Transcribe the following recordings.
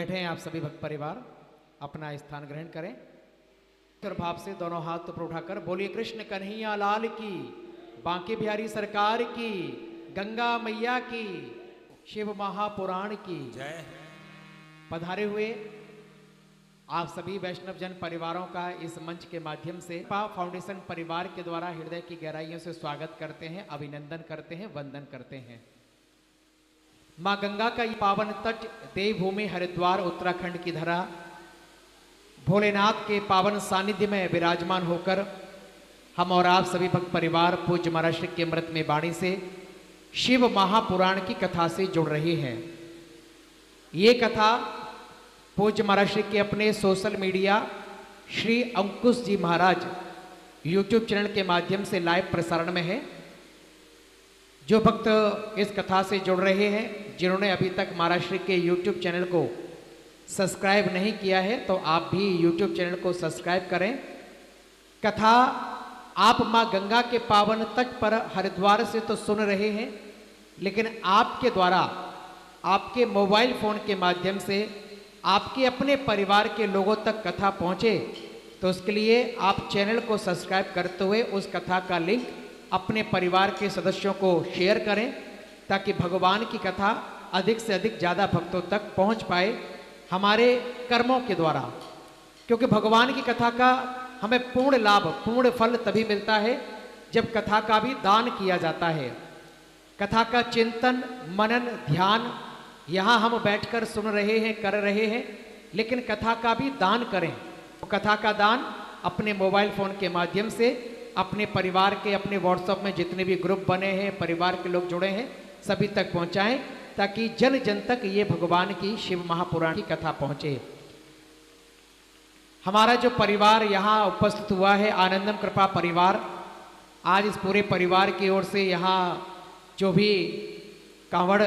बैठे हैं आप सभी भक्त परिवार, अपना स्थान ग्रहण करें और भाव से दोनों हाथ ऊपर उठाकर बोलिए कृष्ण कन्हैया लाल की, बांके बिहारी सरकार की, गंगा मैया की, शिव महापुराण की जय। पधारे हुए आप सभी वैष्णव जन परिवारों का इस मंच के माध्यम से फाउंडेशन परिवार के द्वारा हृदय की गहराइयों से स्वागत करते हैं, अभिनंदन करते हैं, वंदन करते हैं। मां गंगा का ये पावन तट देवभूमि हरिद्वार उत्तराखंड की धरा भोलेनाथ के पावन सानिध्य में विराजमान होकर हम और आप सभी भक्त परिवार पूज्य महाराज श्री के अमृत में वाणी से शिव महापुराण की कथा से जुड़ रहे हैं। ये कथा पूज्य महाराज श्री के अपने सोशल मीडिया श्री अंकुश जी महाराज यूट्यूब चैनल के माध्यम से लाइव प्रसारण में है। जो भक्त इस कथा से जुड़ रहे हैं, जिन्होंने अभी तक महाराज श्री के यूट्यूब चैनल को सब्सक्राइब नहीं किया है तो आप भी यूट्यूब चैनल को सब्सक्राइब करें। कथा आप मां गंगा के पावन तट पर हरिद्वार से तो सुन रहे हैं, लेकिन आपके द्वारा आपके मोबाइल फोन के माध्यम से आपके अपने परिवार के लोगों तक कथा पहुंचे, तो उसके लिए आप चैनल को सब्सक्राइब करते हुए उस कथा का लिंक अपने परिवार के सदस्यों को शेयर करें, ताकि भगवान की कथा अधिक से अधिक ज़्यादा भक्तों तक पहुंच पाए हमारे कर्मों के द्वारा। क्योंकि भगवान की कथा का हमें पूर्ण लाभ, पूर्ण फल तभी मिलता है जब कथा का भी दान किया जाता है। कथा का चिंतन, मनन, ध्यान यहाँ हम बैठकर सुन रहे हैं, कर रहे हैं, लेकिन कथा का भी दान करें। तो कथा का दान अपने मोबाइल फ़ोन के माध्यम से अपने परिवार के, अपने व्हाट्सएप में जितने भी ग्रुप बने हैं, परिवार के लोग जुड़े हैं, सभी तक पहुंचाएं, ताकि जन जन तक ये भगवान की शिव महापुराण की कथा पहुंचे। हमारा जो परिवार यहाँ उपस्थित हुआ है, आनंदम कृपा परिवार, आज इस पूरे परिवार की ओर से यहाँ जो भी कांवड़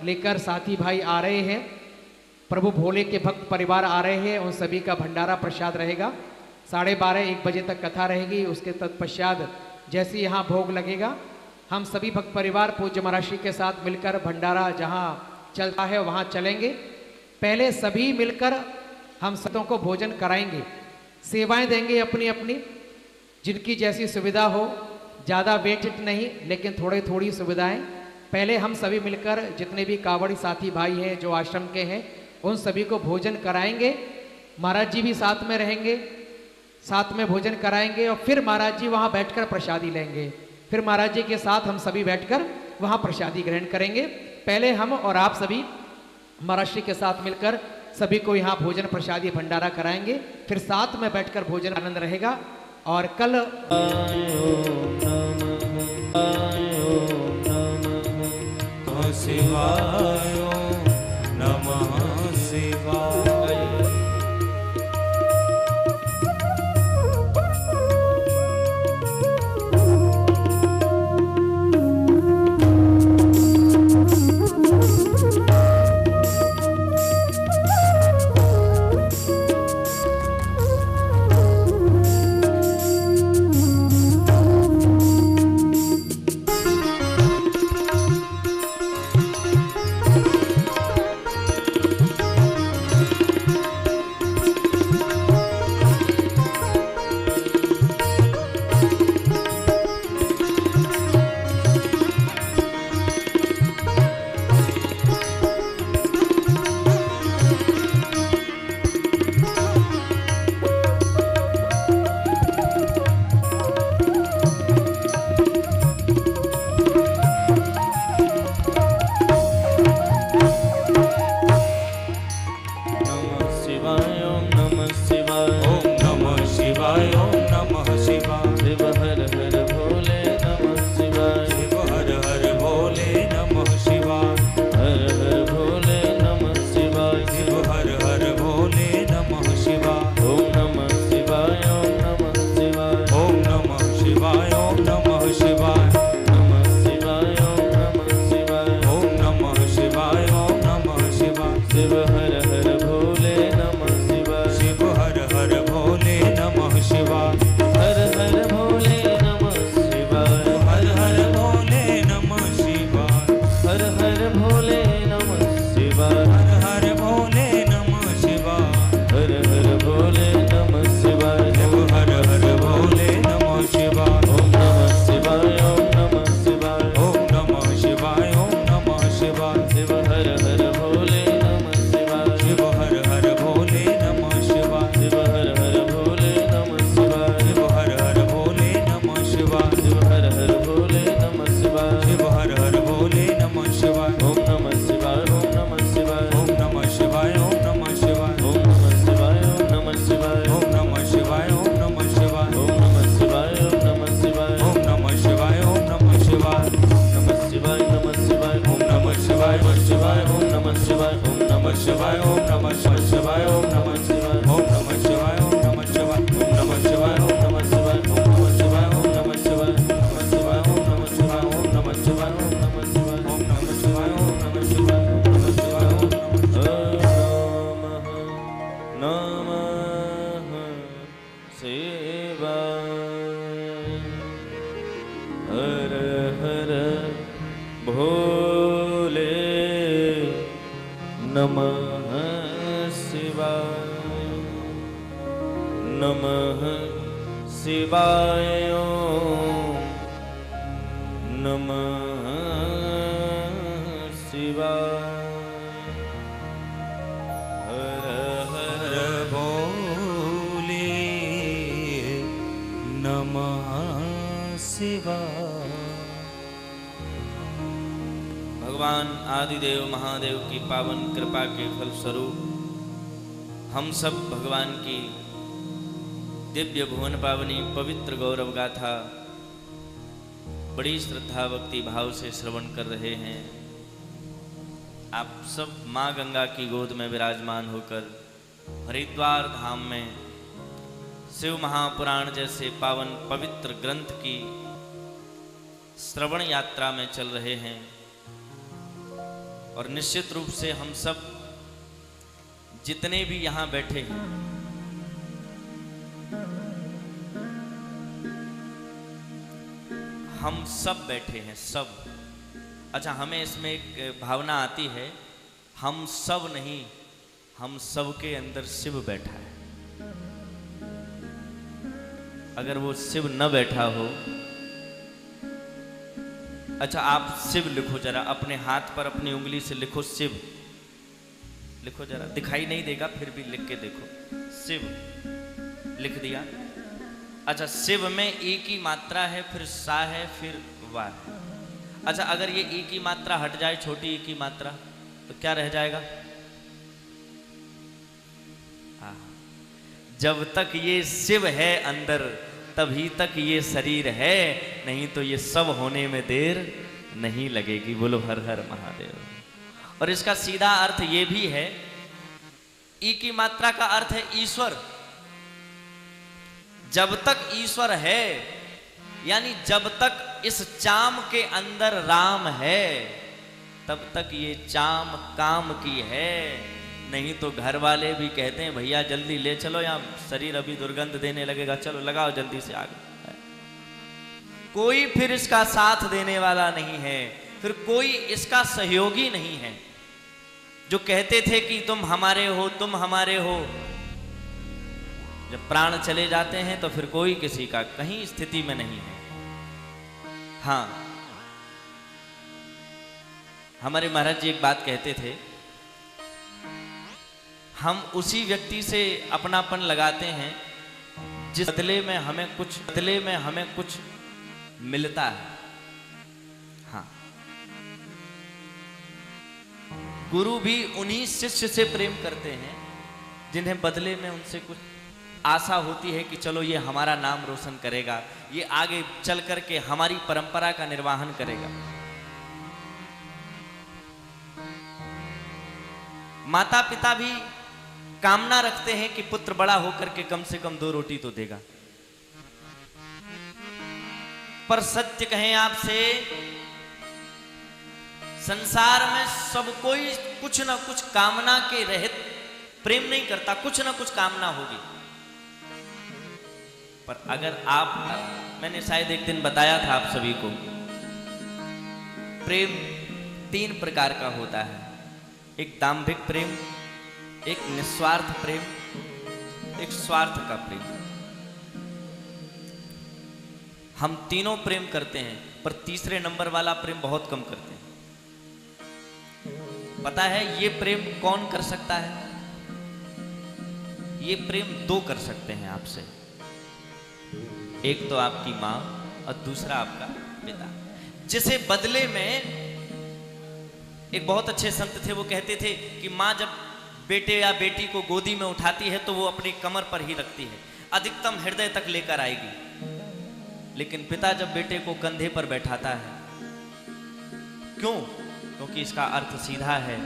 लेकर साथी भाई आ रहे हैं, प्रभु भोले के भक्त परिवार आ रहे हैं, उन सभी का भंडारा प्रसाद रहेगा। 12:30-1 बजे तक कथा रहेगी। उसके तत्पश्चात जैसे यहाँ भोग लगेगा, हम सभी भक्त परिवार पूज्य महाराज श्री के साथ मिलकर भंडारा जहाँ चलता है वहाँ चलेंगे। पहले सभी मिलकर हम सबों को भोजन कराएंगे, सेवाएं देंगे अपनी अपनी, जिनकी जैसी सुविधा हो, ज़्यादा वेट नहीं, लेकिन थोड़ी थोड़ी सुविधाएं। पहले हम सभी मिलकर जितने भी कांवड़ी साथी भाई हैं जो आश्रम के हैं, उन सभी को भोजन कराएंगे। महाराज जी भी साथ में रहेंगे, साथ में भोजन कराएंगे और फिर महाराज जी वहाँ बैठकर प्रसादी लेंगे। फिर महाराज जी के साथ हम सभी बैठकर वहाँ प्रसादी ग्रहण करेंगे। पहले हम और आप सभी महाराज श्री के साथ मिलकर सभी को यहाँ भोजन प्रसादी भंडारा कराएंगे, फिर साथ में बैठकर भोजन आनंद रहेगा। और कल शिवाय नमः शिवाय। नमः शिवाय नमः शिवाय नमः शिवाय हर हर भोले नमः शिवाय। भगवान आदिदेव महादेव की पावन कृपा के फलस्वरूप हम सब भगवान की दिव्य भुवन पावनी पवित्र गौरव गाथा बड़ी श्रद्धा भक्ति भाव से श्रवण कर रहे हैं। आप सब माँ गंगा की गोद में विराजमान होकर हरिद्वार धाम में शिव महापुराण जैसे पावन पवित्र ग्रंथ की श्रवण यात्रा में चल रहे हैं। और निश्चित रूप से हम सब जितने भी यहाँ बैठे हैं हम सब बैठे हैं सब। अच्छा, हमें इसमें एक भावना आती है, हम सब नहीं, हम सब के अंदर शिव बैठा है। अगर वो शिव न बैठा हो, अच्छा आप शिव लिखो जरा, अपने हाथ पर अपनी उंगली से लिखो शिव, लिखो जरा, दिखाई नहीं देगा फिर भी लिख के देखो, शिव लिख दिया। अच्छा, शिव में एक ही मात्रा है, फिर सा है, फिर वा है। अच्छा, अगर ये एक ही मात्रा हट जाए, छोटी एक ही मात्रा, तो क्या रह जाएगा? जब तक ये शिव है अंदर तभी तक ये शरीर है, नहीं तो ये सब होने में देर नहीं लगेगी। बोलो हर हर महादेव। और इसका सीधा अर्थ ये भी है, ई की मात्रा का अर्थ है ईश्वर। जब तक ईश्वर है, यानी जब तक इस चाम के अंदर राम है, तब तक ये चाम काम की है। नहीं तो घर वाले भी कहते हैं भैया जल्दी ले चलो, यहाँ शरीर अभी दुर्गंध देने लगेगा, चलो लगाओ जल्दी से आग। कोई फिर इसका साथ देने वाला नहीं है, फिर कोई इसका सहयोगी नहीं है। जो कहते थे कि तुम हमारे हो, तुम हमारे हो, जब प्राण चले जाते हैं तो फिर कोई किसी का कहीं स्थिति में नहीं है। हाँ, हमारे महाराज जी एक बात कहते थे, हम उसी व्यक्ति से अपनापन लगाते हैं जिस बदले में हमें कुछ मिलता है। हाँ, गुरु भी उन्हीं शिष्य से प्रेम करते हैं जिन्हें बदले में उनसे कुछ आशा होती है कि चलो ये हमारा नाम रोशन करेगा, ये आगे चल करके हमारी परंपरा का निर्वहन करेगा। माता पिता भी कामना रखते हैं कि पुत्र बड़ा होकर के कम से कम 2 रोटी तो देगा। पर सत्य कहें आपसे, संसार में सब कोई कुछ ना कुछ कामना के रहित प्रेम नहीं करता, कुछ ना कुछ कामना होगी। पर अगर आप, मैंने शायद एक दिन बताया था आप सभी को, प्रेम 3 प्रकार का होता है। एक दाम्भिक प्रेम, एक निस्वार्थ प्रेम, एक स्वार्थ का प्रेम। हम तीनों प्रेम करते हैं, पर तीसरे नंबर वाला प्रेम बहुत कम करते हैं। पता है ये प्रेम कौन कर सकता है? ये प्रेम 2 कर सकते हैं आपसे, एक तो आपकी माँ और दूसरा आपका पिता। जिसे बदले में, एक बहुत अच्छे संत थे, वो कहते थे कि माँ जब बेटे या बेटी को गोदी में उठाती है तो वो अपनी कमर पर ही रखती है, अधिकतम हृदय तक लेकर आएगी। लेकिन पिता जब बेटे को कंधे पर बैठाता है, क्यों? क्योंकि इसका अर्थ सीधा है,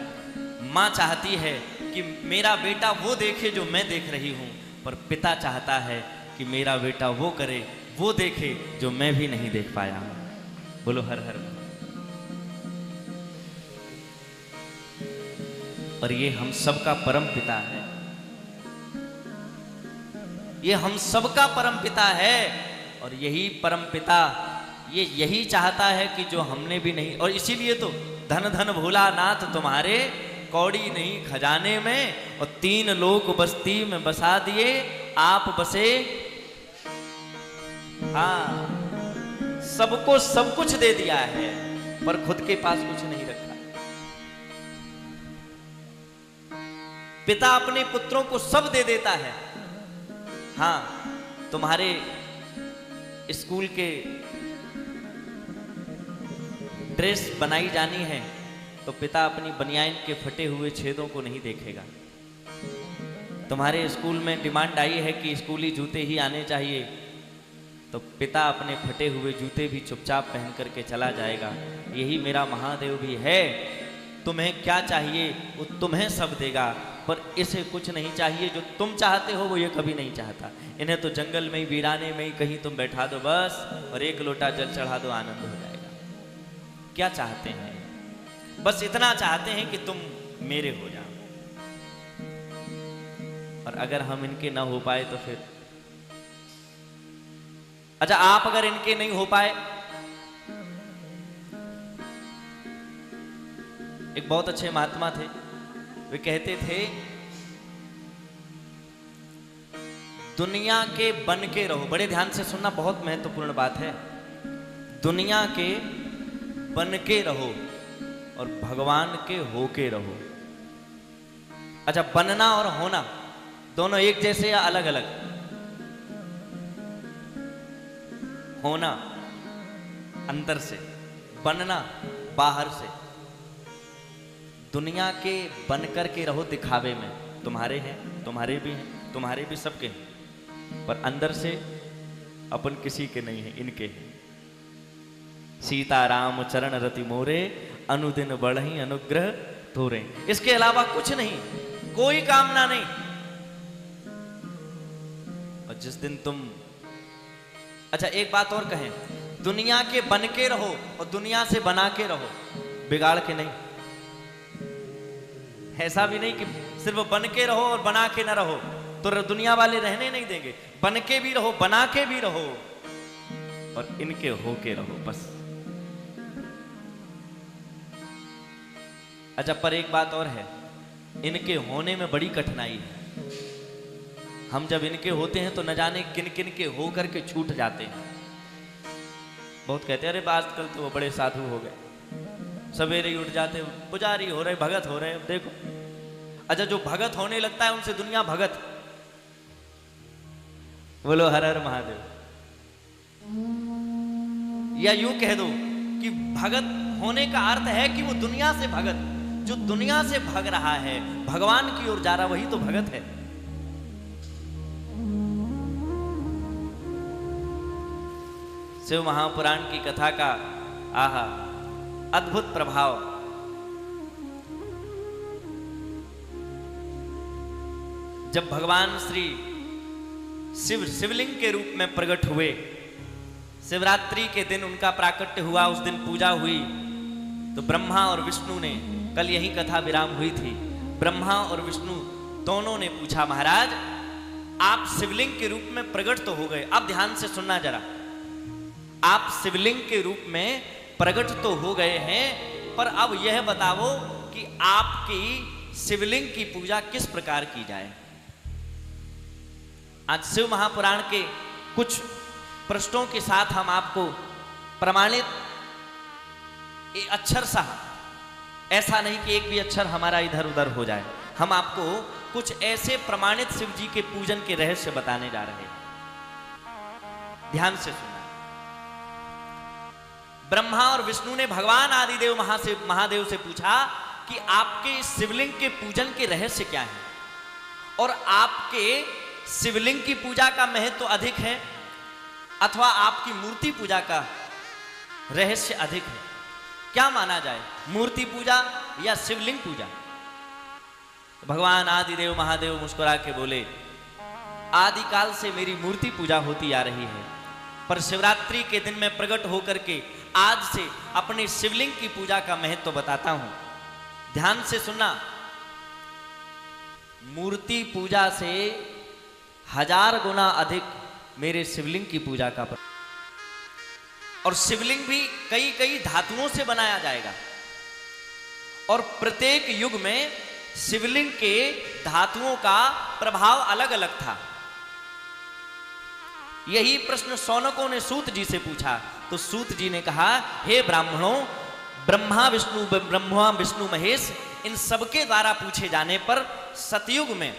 माँ चाहती है कि मेरा बेटा वो देखे जो मैं देख रही हूं, पर पिता चाहता है कि मेरा बेटा वो करे, वो देखे जो मैं भी नहीं देख पाया हूं। बोलो हर हर। और ये हम सबका परम पिता है, ये हम सबका परम पिता है। और यही परम पिता ये यही चाहता है कि जो हमने भी नहीं, और इसीलिए तो धन धन भोला नाथ तुम्हारे कौड़ी नहीं खजाने में, और 3 लोग बस्ती में बसा दिए, आप बसे। हाँ, सबको सब कुछ दे दिया है, पर खुद के पास कुछ नहीं रखा। पिता अपने पुत्रों को सब दे देता है। हाँ, तुम्हारे स्कूल के ड्रेस बनाई जानी है तो पिता अपनी बनियान के फटे हुए छेदों को नहीं देखेगा। तुम्हारे स्कूल में डिमांड आई है कि स्कूली जूते ही आने चाहिए, तो पिता अपने फटे हुए जूते भी चुपचाप पहन करके चला जाएगा। यही मेरा महादेव भी है। तुम्हें क्या चाहिए वो तुम्हें सब देगा, पर इसे कुछ नहीं चाहिए। जो तुम चाहते हो वो ये कभी नहीं चाहता। इन्हें तो जंगल में ही, वीराने में ही कहीं तुम बैठा दो बस, और 1 लोटा जल चढ़ा दो, आनंद हो जाएगा। क्या चाहते हैं? बस इतना चाहते हैं कि तुम मेरे हो जाओ। और अगर हम इनके ना हो पाए तो फिर, अच्छा आप अगर इनके नहीं हो पाए, एक बहुत अच्छे महात्मा थे, वे कहते थे दुनिया के बन के रहो। बड़े ध्यान से सुनना, बहुत महत्वपूर्ण बात है। दुनिया के बन के रहो और भगवान के हो के रहो। अच्छा, बनना और होना दोनों एक जैसे या अलग अलग? होना अंदर से, बनना बाहर से। दुनिया के बनकर के रहो दिखावे में। तुम्हारे हैं, तुम्हारे भी हैं, तुम्हारे भी सबके हैं, पर अंदर से अपन किसी के नहीं है, इनके हैं। सीताराम चरण रति मोरे, अनुदिन बढ़ही अनुग्रह तोरे। इसके अलावा कुछ नहीं, कोई कामना नहीं। और जिस दिन तुम, अच्छा एक बात और कहें, दुनिया के बन के रहो और दुनिया से बना के रहो, बिगाड़ के नहीं। ऐसा भी नहीं कि सिर्फ बन के रहो और बना के ना रहो, तो दुनिया वाले रहने नहीं देंगे। बन के भी रहो, बना के भी रहो, और इनके हो के रहो बस। अच्छा, पर एक बात और है, इनके होने में बड़ी कठिनाई है। हम जब इनके होते हैं तो न जाने किन किन के हो करके छूट जाते हैं। बहुत कहते हैं अरे आजकल तो वो बड़े साधु हो गए, सवेरे ही उठ जाते हो, पुजारी हो रहे, भगत हो रहे। देखो, अच्छा जो भगत होने लगता है उनसे दुनिया भगत। बोलो हर हर महादेव। या यूं कह दो कि भगत होने का अर्थ है कि वो दुनिया से भगत, जो दुनिया से भाग रहा है, भगवान की ओर जा रहा, वही तो भगत है। शिव महापुराण की कथा का आहा अद्भुत प्रभाव। जब भगवान श्री शिव शिवलिंग के रूप में प्रकट हुए, शिवरात्रि के दिन उनका प्राकट्य हुआ, उस दिन पूजा हुई, तो ब्रह्मा और विष्णु ने, कल यही कथा विराम हुई थी, ब्रह्मा और विष्णु दोनों ने पूछा महाराज आप शिवलिंग के रूप में प्रकट तो हो गए, अब ध्यान से सुनना जरा, आप शिवलिंग के रूप में प्रकट तो हो गए हैं, पर अब यह बताओ कि आपकी शिवलिंग की पूजा किस प्रकार की जाए। आज शिव महापुराण के कुछ प्रश्नों के साथ हम आपको प्रमाणित अक्षर सा, ऐसा नहीं कि एक भी अक्षर हमारा इधर उधर हो जाए, हम आपको कुछ ऐसे प्रमाणित शिव जी के पूजन के रहस्य बताने जा रहे हैं। ध्यान से सुनना। ब्रह्मा और विष्णु ने भगवान आदिदेव महादेव से पूछा कि आपके शिवलिंग के पूजन के रहस्य क्या है, और आपके शिवलिंग की पूजा का महत्व तो अधिक है अथवा आपकी मूर्ति पूजा का रहस्य अधिक है, क्या माना जाए, मूर्ति पूजा या शिवलिंग पूजा? भगवान आदिदेव महादेव मुस्कुरा के बोले आदिकाल से मेरी मूर्ति पूजा होती आ रही है, पर शिवरात्रि के दिन मैं प्रकट होकर के आज से अपने शिवलिंग की पूजा का महत्व बताता हूं। ध्यान से सुनना, मूर्ति पूजा से 1000 गुना अधिक मेरे शिवलिंग की पूजा का, और शिवलिंग भी कई कई धातुओं से बनाया जाएगा, और प्रत्येक युग में शिवलिंग के धातुओं का प्रभाव अलग अलग था। यही प्रश्न शौनकों ने सूत जी से पूछा, तो सूत जी ने कहा, हे ब्राह्मणों, ब्रह्मा विष्णु महेश, इन सबके द्वारा पूछे जाने पर सतयुग में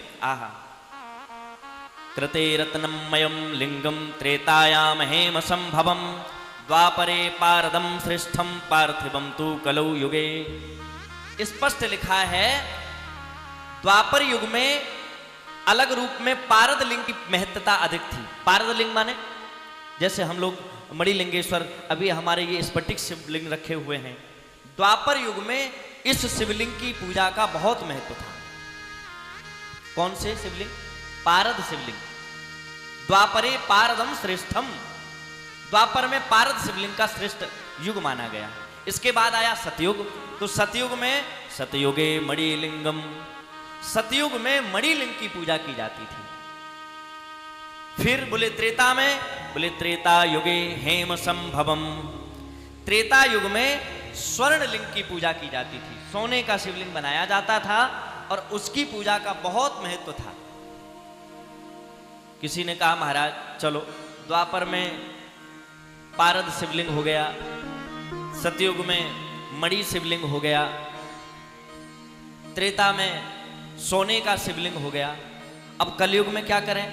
कृते रत्नमयम लिंगम त्रेतायाम हेम संभवम द्वापरे पारदम श्रेष्ठम पार्थिवम तु कलौ युगे। स्पष्ट लिखा है, द्वापर युग में अलग रूप में पारद लिंग की महत्ता अधिक थी। पारद लिंग माने जैसे हम लोग मणिलिंगेश्वर, अभी हमारे ये स्फटिक शिवलिंग रखे हुए हैं। द्वापर युग में इस शिवलिंग की पूजा का बहुत महत्व था। कौन से शिवलिंग? पारद शिवलिंग। द्वापरे पारदम श्रेष्ठम, द्वापर में पारद शिवलिंग का श्रेष्ठ युग माना गया। इसके बाद आया सतयुग, तो सतयुग में सतयुगे मणिलिंगम, सतयुग में मणिलिंग की पूजा की जाती थी। फिर बोले त्रेता में, बोले त्रेता युगे हेम संभवम, त्रेता युग में स्वर्ण लिंग की पूजा की जाती थी। सोने का शिवलिंग बनाया जाता था और उसकी पूजा का बहुत महत्व था। किसी ने कहा, महाराज चलो द्वापर में पारद शिवलिंग हो गया, सतयुग में मणि शिवलिंग हो गया, त्रेता में सोने का शिवलिंग हो गया, अब कलयुग में क्या करें?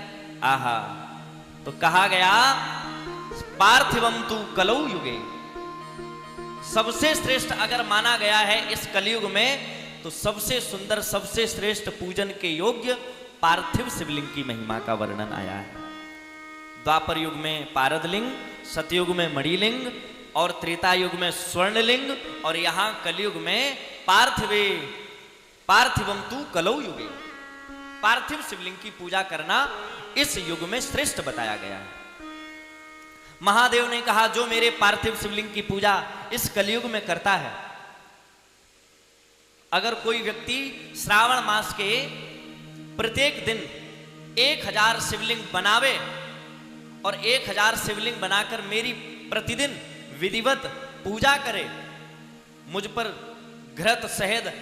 आहा, तो कहा गया पार्थिवम तु कलौ युगे, सबसे श्रेष्ठ अगर माना गया है इस कलयुग में, तो सबसे सुंदर सबसे श्रेष्ठ पूजन के योग्य पार्थिव शिवलिंग की महिमा का वर्णन आया है। द्वापर युग में पारदलिंग, सतयुग में मणिलिंग और त्रेता युग में स्वर्णलिंग, और यहां कलयुग में पार्थिवम तु कलौ युगे, पार्थिव शिवलिंग की पूजा करना इस युग में श्रेष्ठ बताया गया है। महादेव ने कहा, जो मेरे पार्थिव शिवलिंग की पूजा इस कलयुग में करता है, अगर कोई व्यक्ति श्रावण मास के प्रत्येक दिन 1000 शिवलिंग बनावे और 1000 शिवलिंग बनाकर मेरी प्रतिदिन विधिवत पूजा करे, मुझ पर घृत शहद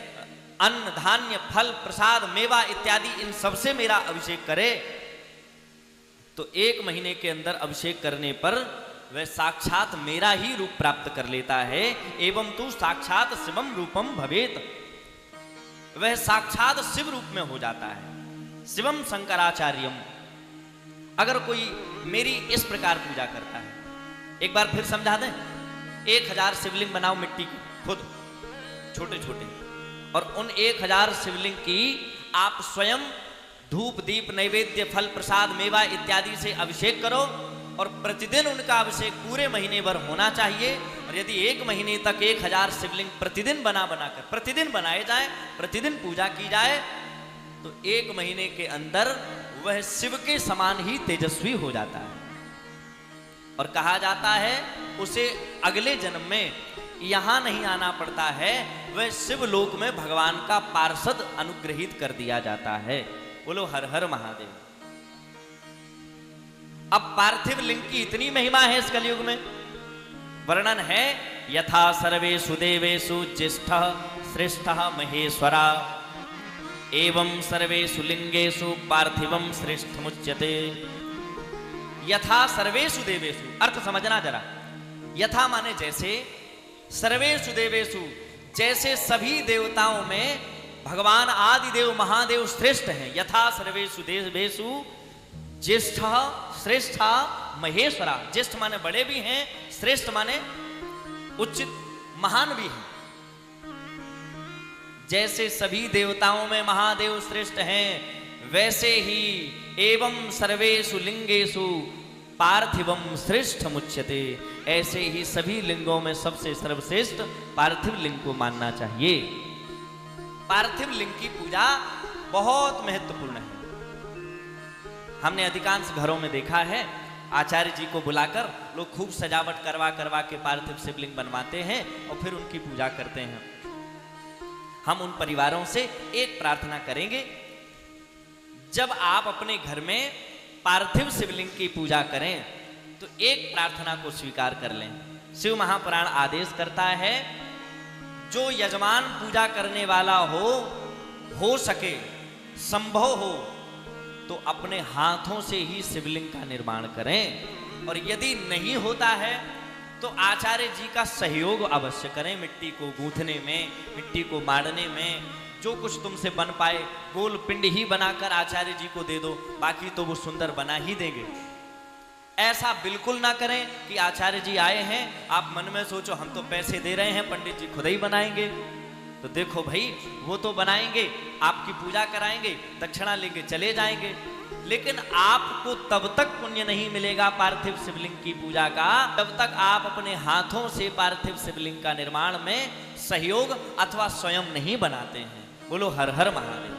अन्न धान्य फल प्रसाद मेवा इत्यादि इन सबसे मेरा अभिषेक करे, तो 1 महीने के अंदर अभिषेक करने पर वह साक्षात मेरा ही रूप प्राप्त कर लेता है। एवं तू साक्षात शिवम रूपम भवेत, वह साक्षात शिव रूप में हो जाता है। शिवम शंकराचार्यम, अगर कोई मेरी इस प्रकार पूजा करता है, एक बार फिर समझा दें, 1000 शिवलिंग बनाओ मिट्टी की खुद छोटे छोटे, और उन 1000 शिवलिंग की आप स्वयं धूप दीप नैवेद्य फल प्रसाद मेवा इत्यादि से अभिषेक करो, और प्रतिदिन उनका अभिषेक पूरे महीने भर होना चाहिए। और यदि 1 महीने तक 1000 शिवलिंग प्रतिदिन बनाकर प्रतिदिन बनाए जाए, प्रतिदिन पूजा की जाए, तो 1 महीने के अंदर वह शिव के समान ही तेजस्वी हो जाता है। और कहा जाता है उसे अगले जन्म में यहां नहीं आना पड़ता है, वह शिव लोक में भगवान का पार्षद अनुग्रहित कर दिया जाता है। बोलो हर हर महादेव। अब पार्थिव लिंग की इतनी महिमा है इस कलयुग में, वर्णन है, यथा सर्वेषु देवेषु ज्येष्ठः श्रेष्ठः महेश्वरा एवं सर्वेषु लिंगेषु पार्थिवम श्रेष्ठमुच्यते। यथा सर्वेषु देवेषु, अर्थ समझना जरा। यथा माने जैसे, सर्वेषु देवेषु जैसे सभी देवताओं में भगवान आदिदेव महादेव श्रेष्ठ हैं। यथा सर्वेषु देवेषु ज्येष्ठः श्रेष्ठः महेश्वरा, ज्येष्ठ माने बड़े भी हैं, श्रेष्ठ माने उचित महान भी हैं। जैसे सभी देवताओं में महादेव श्रेष्ठ हैं, वैसे ही एवं सर्वेषु लिंगेषु पार्थिवम श्रेष्ठ मुच्यते, ऐसे ही सभी लिंगों में सबसे सर्वश्रेष्ठ पार्थिव लिंग को मानना चाहिए। पार्थिव लिंग की पूजा बहुत महत्वपूर्ण है। हमने अधिकांश घरों में देखा है, आचार्य जी को बुलाकर लोग खूब सजावट करवा के पार्थिव शिवलिंग बनवाते हैं और फिर उनकी पूजा करते हैं। हम उन परिवारों से एक प्रार्थना करेंगे, जब आप अपने घर में पार्थिव शिवलिंग की पूजा करें तो एक प्रार्थना को स्वीकार कर लें। शिव महापुराण आदेश करता है, जो यजमान पूजा करने वाला हो सके, संभव हो, तो अपने हाथों से ही शिवलिंग का निर्माण करें। और यदि नहीं होता है तो आचार्य जी का सहयोग अवश्य करें। मिट्टी को गूंथने में, मिट्टी को मारने में, जो कुछ तुमसे बन पाए गोल पिंड ही बनाकर आचार्य जी को दे दो, बाकी तो वो सुंदर बना ही देंगे। ऐसा बिल्कुल ना करें कि आचार्य जी आए हैं, आप मन में सोचो हम तो पैसे दे रहे हैं, पंडित जी खुद ही बनाएंगे। तो देखो भाई, वो तो बनाएंगे, आपकी पूजा कराएंगे, दक्षिणा लेके चले जाएंगे, लेकिन आपको तब तक पुण्य नहीं मिलेगा पार्थिव शिवलिंग की पूजा का, तब तक आप अपने हाथों से पार्थिव शिवलिंग का निर्माण में सहयोग अथवा स्वयं नहीं बनाते हैं। बोलो हर हर महादेव।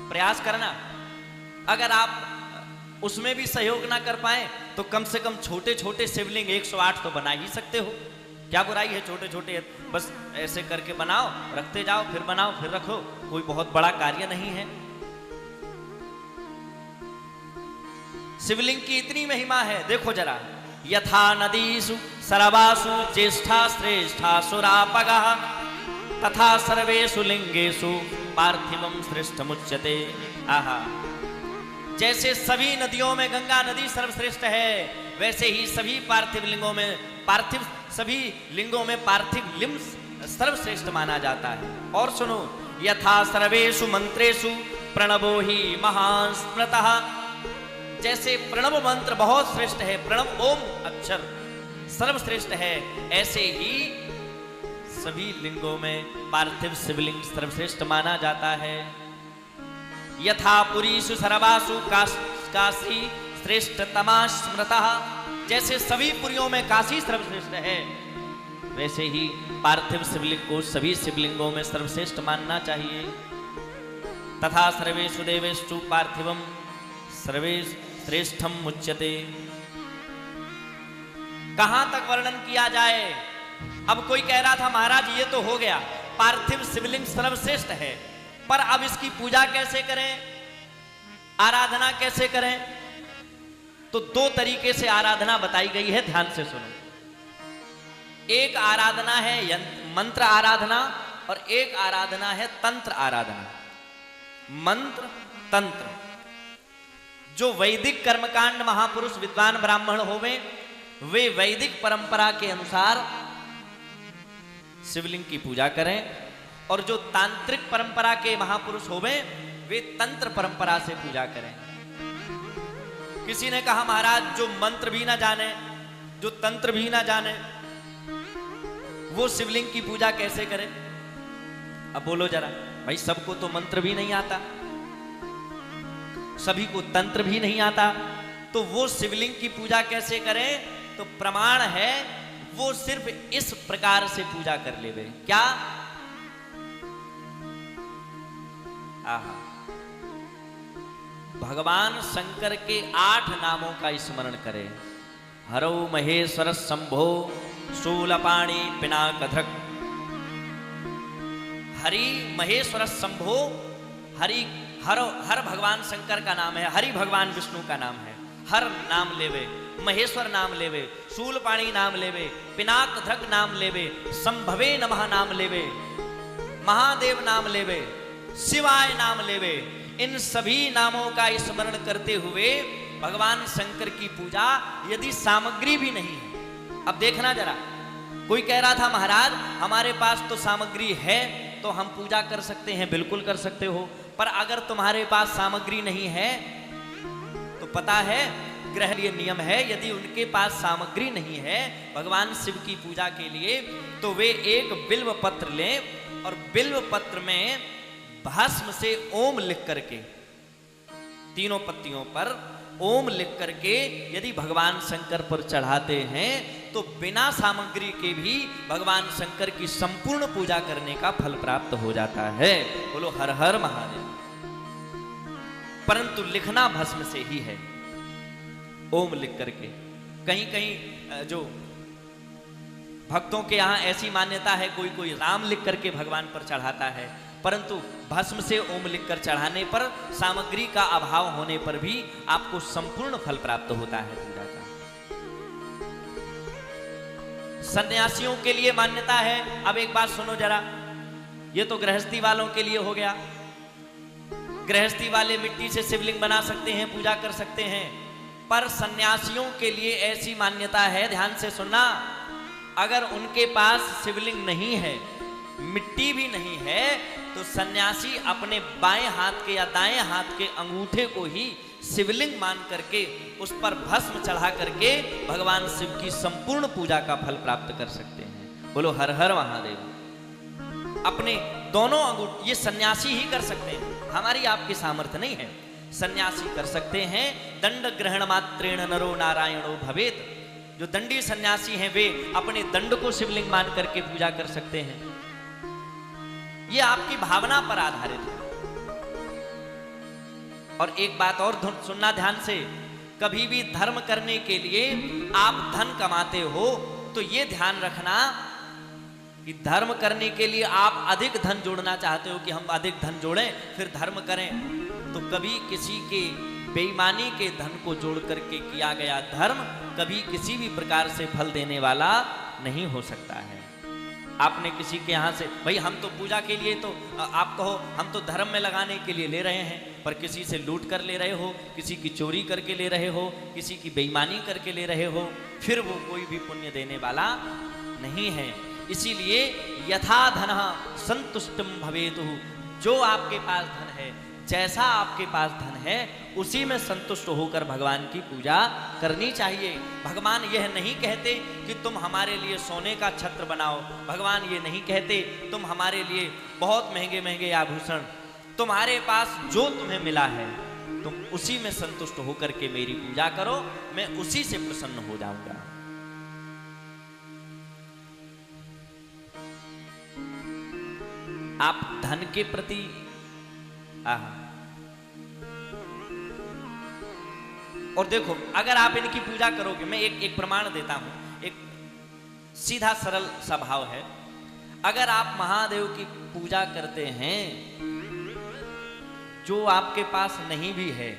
प्रयास करना, अगर आप उसमें भी सहयोग ना कर पाए तो कम से कम छोटे छोटे शिवलिंग 108 तो बना ही सकते हो। क्या बुराई है, छोटे छोटे बस ऐसे करके बनाओ, रखते जाओ, फिर बनाओ, फिर रखो, कोई बहुत बड़ा कार्य नहीं है। शिवलिंग की इतनी महिमा है, देखो जरा। यथा नदीसु सरवासु ज्येष्ठा श्रेष्ठा सुरापगः तथा सर्वेषु लिंगेषु पार्थिवम श्रेष्ठमुच्यते। आहा, जैसे सभी नदियों में गंगा नदी सर्वश्रेष्ठ है, वैसे ही सभी पार्थिव लिंगों में पार्थिव लिंग सर्वश्रेष्ठ माना जाता है। और सुनो, यथा सर्वेषु मंत्रेषु प्रणवो ही महान स्मृतः, जैसे प्रणव मंत्र बहुत श्रेष्ठ है, प्रणव ओम अक्षर सर्वश्रेष्ठ है, ऐसे ही सभी लिंगों में पार्थिव शिवलिंग सर्वश्रेष्ठ माना जाता है। यथा पुरीषु सर्वासु काशी श्रेष्ठतमा स्मृतः, जैसे सभी पुरियों में काशी सर्वश्रेष्ठ है, वैसे ही पार्थिव शिवलिंग को सभी शिवलिंगों में सर्वश्रेष्ठ मानना चाहिए। तथा सर्वेषु देवेषु पार्थिवम सर्वश्रेष्ठम मुच्यते। कहां तक वर्णन किया जाए? अब कोई कह रहा था महाराज ये तो हो गया, पार्थिव शिवलिंग सर्वश्रेष्ठ है, पर अब इसकी पूजा कैसे करें, आराधना कैसे करें? तो दो तरीके से आराधना बताई गई है, ध्यान से सुनो। एक आराधना है मंत्र आराधना और एक आराधना है तंत्र आराधना। मंत्र तंत्र, जो वैदिक कर्मकांड महापुरुष विद्वान ब्राह्मण होवे, वे वैदिक परंपरा के अनुसार शिवलिंग की पूजा करें, और जो तांत्रिक परंपरा के महापुरुष होवे, वे तंत्र परंपरा से पूजा करें। किसी ने कहा महाराज जो मंत्र भी ना जाने, जो तंत्र भी ना जाने, वो शिवलिंग की पूजा कैसे करें? अब बोलो जरा भाई, सबको तो मंत्र भी नहीं आता, सभी को तंत्र भी नहीं आता, तो वो शिवलिंग की पूजा कैसे करें? तो प्रमाण है, वो सिर्फ इस प्रकार से पूजा कर लेवे। क्या? आहा, भगवान शंकर के 8 नामों का स्मरण करें। हरौ महेश्वर शंभो शूलपाणि पिनाकधृक। हरि महेश्वर शंभो, हर भगवान शंकर का नाम है, हरि भगवान विष्णु का नाम है। हर नाम लेवे, महेश्वर नाम लेवे, शूलपाणि नाम लेवे, पिनाकधृक नाम लेवे, संभवे नमः नाम लेवे, महादेव नाम लेवे, शिवाय नाम लेवे। इन सभी नामों का स्मरण करते हुए भगवान शंकर की पूजा, यदि सामग्री भी नहीं है। अब देखना जरा, कोई कह रहा था महाराज हमारे पास तो सामग्री है तो हम पूजा कर सकते हैं। बिल्कुल कर सकते हो, पर अगर तुम्हारे पास सामग्री नहीं है तो पता है ग्रह लिए नियम है, यदि उनके पास सामग्री नहीं है भगवान शिव की पूजा के लिए, तो वे एक बिल्व पत्र लें और बिल्व पत्र में भस्म से ओम लिख करके, तीनों पत्तियों पर ओम लिख करके यदि भगवान शंकर पर चढ़ाते हैं तो बिना सामग्री के भी भगवान शंकर की संपूर्ण पूजा करने का फल प्राप्त हो जाता है। बोलो हर हर महादेव। परंतु लिखना भस्म से ही है, ओम लिख करके। कहीं कहीं जो भक्तों के यहाँ ऐसी मान्यता है, कोई कोई राम लिख करके भगवान पर चढ़ाता है, परंतु भस्म से ओम लिखकर चढ़ाने पर, सामग्री का अभाव होने पर भी आपको संपूर्ण फल प्राप्त होता है पूजा का। सन्यासियों के लिए मान्यता है। अब एक बात सुनो जरा, ये तो गृहस्थी वालों के लिए हो गया। गृहस्थी वाले मिट्टी से शिवलिंग बना सकते हैं, पूजा कर सकते हैं, पर सन्यासियों के लिए ऐसी मान्यता है, ध्यान से सुनना, अगर उनके पास शिवलिंग नहीं है, मिट्टी भी नहीं है, तो सन्यासी अपने बाएं हाथ के या दाएं हाथ के अंगूठे को ही शिवलिंग मान करके उस पर भस्म चढ़ा करके भगवान शिव की संपूर्ण पूजा का फल प्राप्त कर सकते हैं। बोलो हर हर महादेव। अपने दोनों अंगूठे, ये सन्यासी ही कर सकते हैं, हमारी आपकी सामर्थ्य नहीं है। सन्यासी कर सकते हैं। दंड ग्रहण मात्रेण नरो नारायणो भवेत। जो दंडी सन्यासी हैं वे अपने दंड को शिवलिंग मान करके पूजा कर सकते हैं। ये आपकी भावना पर आधारित है। और एक बात और सुनना ध्यान से, कभी भी धर्म करने के लिए आप धन कमाते हो तो ये ध्यान रखना कि धर्म करने के लिए आप अधिक धन जोड़ना चाहते हो कि हम अधिक धन जोड़ें फिर धर्म करें, तो कभी किसी के बेईमानी के धन को जोड़ करके किया गया धर्म कभी किसी भी प्रकार से फल देने वाला नहीं हो सकता है। आपने किसी के यहाँ से, भाई हम तो पूजा के लिए, तो आप कहो हम तो धर्म में लगाने के लिए ले रहे हैं, पर किसी से लूट कर ले रहे हो, किसी की चोरी करके ले रहे हो, किसी की बेईमानी करके ले रहे हो, फिर वो कोई भी पुण्य देने वाला नहीं है। इसीलिए यथा धनः संतुष्टम भवेतु, जो आपके पास धन है, जैसा आपके पास धन है, उसी में संतुष्ट होकर भगवान की पूजा करनी चाहिए। भगवान यह नहीं कहते कि तुम हमारे लिए सोने का छत्र बनाओ, भगवान ये नहीं कहते तुम हमारे लिए बहुत महंगे महंगे आभूषण, तुम्हारे पास जो तुम्हें मिला है तुम उसी में संतुष्ट होकर के मेरी पूजा करो, मैं उसी से प्रसन्न हो जाऊंगा। आप धन के प्रति और देखो, अगर आप इनकी पूजा करोगे, मैं एक प्रमाण देता हूं, एक सीधा सरल सा भाव है। अगर आप महादेव की पूजा करते हैं, जो आपके पास नहीं भी है,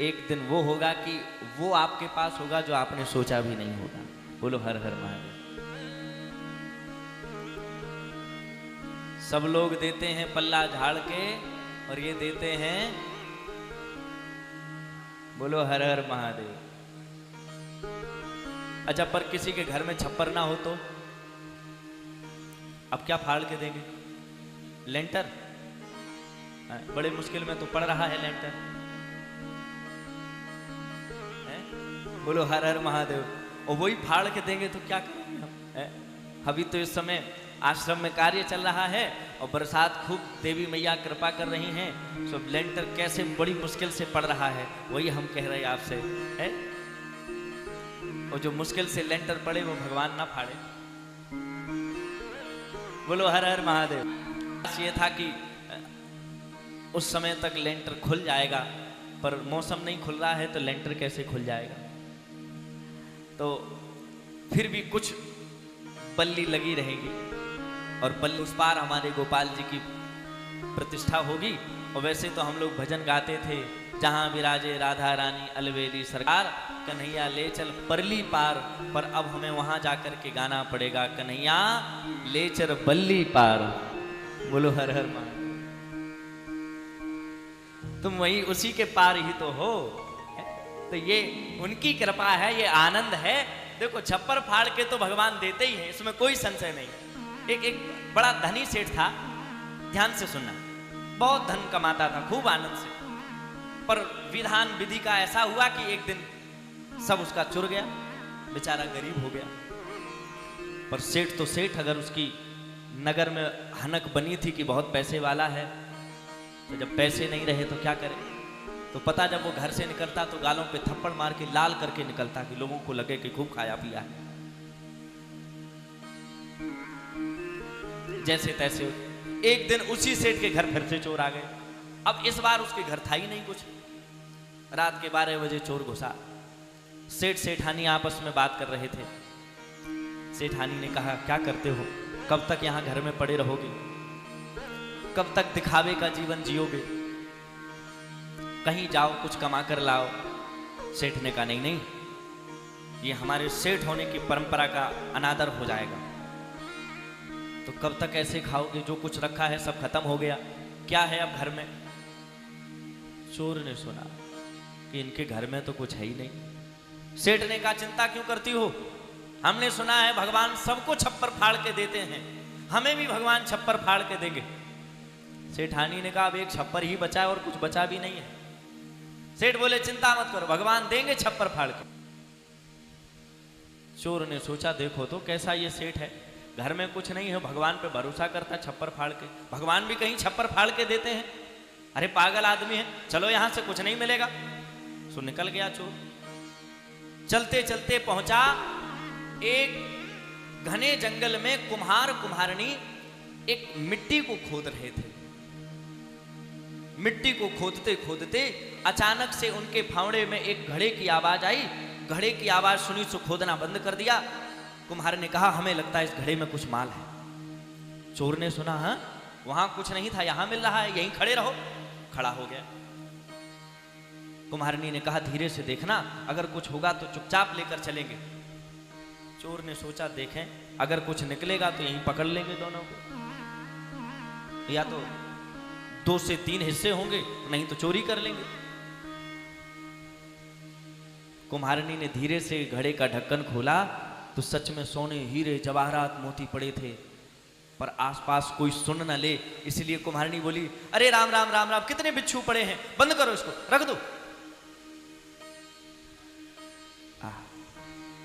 एक दिन वो होगा कि वो आपके पास होगा जो आपने सोचा भी नहीं होगा। बोलो हर हर महादेव। सब लोग देते हैं पल्ला झाड़ के और ये देते हैं, बोलो हर हर महादेव। अच्छा, पर किसी के घर में छप्पर ना हो तो अब क्या फाड़ के देंगे? लेंटर, बड़े मुश्किल में तो पड़ रहा है लेंटर है? बोलो हर हर महादेव। और वही फाड़ के देंगे तो क्या करेंगे हम? अभी तो इस समय आश्रम में कार्य चल रहा है और बरसात खूब, देवी मैया कृपा कर रही हैं, सब लेंटर कैसे बड़ी मुश्किल से पड़ रहा है, वही हम कह रहे हैं आपसे है। और जो मुश्किल से लेंटर पड़े वो भगवान ना फाड़े। बोलो हर हर महादेव। ये था कि उस समय तक लेंटर खुल जाएगा, पर मौसम नहीं खुल रहा है तो लेंटर कैसे खुल जाएगा? तो फिर भी कुछ बल्ली लगी रहेगी और बल्ली उस पार हमारे गोपाल जी की प्रतिष्ठा होगी। और वैसे तो हम लोग भजन गाते थे, जहां विराजे राधा रानी अलवेली सरकार, कन्हैया ले चल परली पार, पर अब हमें वहां जाकर के गाना पड़ेगा, कन्हैया ले चल बल्ली पार। बोलो हर हर महादेव। तुम वही उसी के पार ही तो हो। तो ये उनकी कृपा है, ये आनंद है। देखो, छप्पर फाड़ के तो भगवान देते ही हैं, इसमें कोई संशय नहीं। एक बड़ा धनी सेठ था, ध्यान से सुनना, बहुत धन कमाता था खूब आनंद से, पर विधान विधि का ऐसा हुआ कि एक दिन सब उसका चुर गया, बेचारा गरीब हो गया। पर सेठ तो सेठ, अगर उसकी नगर में हनक बनी थी कि बहुत पैसे वाला है, तो जब पैसे नहीं रहे तो क्या करे? तो पता, जब वो घर से निकलता तो गालों पे थप्पड़ मार के लाल करके निकलता कि लोगों को लगे कि खूब खाया पिया है। जैसे तैसे एक दिन उसी सेठ के घर फिर से चोर आ गए। अब इस बार उसके घर था ही नहीं कुछ। रात के 12 बजे चोर घुसा। सेठ सेठानी आपस में बात कर रहे थे। सेठानी ने कहा, क्या करते हो? कब तक यहां घर में पड़े रहोगे? कब तक दिखावे का जीवन जियोगे? कहीं जाओ, कुछ कमा कर लाओ। सेठ ने कहा, नहीं नहीं, ये हमारे सेठ होने की परंपरा का अनादर हो जाएगा। तो कब तक ऐसे खाओगे? जो कुछ रखा है सब खत्म हो गया, क्या है अब घर में? चोर ने सुना कि इनके घर में तो कुछ है ही नहीं। सेठ ने कहा, चिंता क्यों करती हो? हमने सुना है भगवान सबको छप्पर फाड़ के देते हैं, हमें भी भगवान छप्पर फाड़ के देंगे। सेठानी ने कहा, अब एक छप्पर ही बचा है और कुछ बचा भी नहीं है। सेठ बोले, चिंता मत करो, भगवान देंगे छप्पर फाड़ के। चोर ने सोचा, देखो तो कैसा ये सेठ है, घर में कुछ नहीं है, भगवान पे भरोसा करता छप्पर फाड़ के। भगवान भी कहीं छप्पर फाड़ के देते हैं? अरे पागल आदमी है, चलो यहां से कुछ नहीं मिलेगा। सो निकल गया चोर। चलते चलते पहुंचा एक घने जंगल में। कुम्हार कुम्हारनी एक मिट्टी को खोद रहे थे। मिट्टी को खोदते खोदते अचानक से उनके फावड़े में एक घड़े की आवाज आई। घड़े की आवाज सुनी तो खोदना बंद कर दिया। कुम्हार ने कहा, हमें लगता है इस घड़े में कुछ माल है। चोर ने सुना, हाँ वहां कुछ नहीं था, यहां मिल रहा है, यहीं खड़े रहो। खड़ा हो गया। कुम्हारनी ने कहा, धीरे से देखना, अगर कुछ होगा तो चुपचाप लेकर चलेंगे। चोर ने सोचा, देखें अगर कुछ निकलेगा तो यहीं पकड़ लेंगे दोनों को, या तो 2 से 3 हिस्से होंगे, नहीं तो चोरी कर लेंगे। कुम्हारनी ने धीरे से घड़े का ढक्कन खोला तो सच में सोने, हीरे, जवाहरात, मोती पड़े थे, पर आसपास कोई सुन न ले, इसलिए कुम्हारनी बोली, अरे राम राम राम राम, कितने बिच्छू पड़े हैं, बंद करो इसको, रख दो।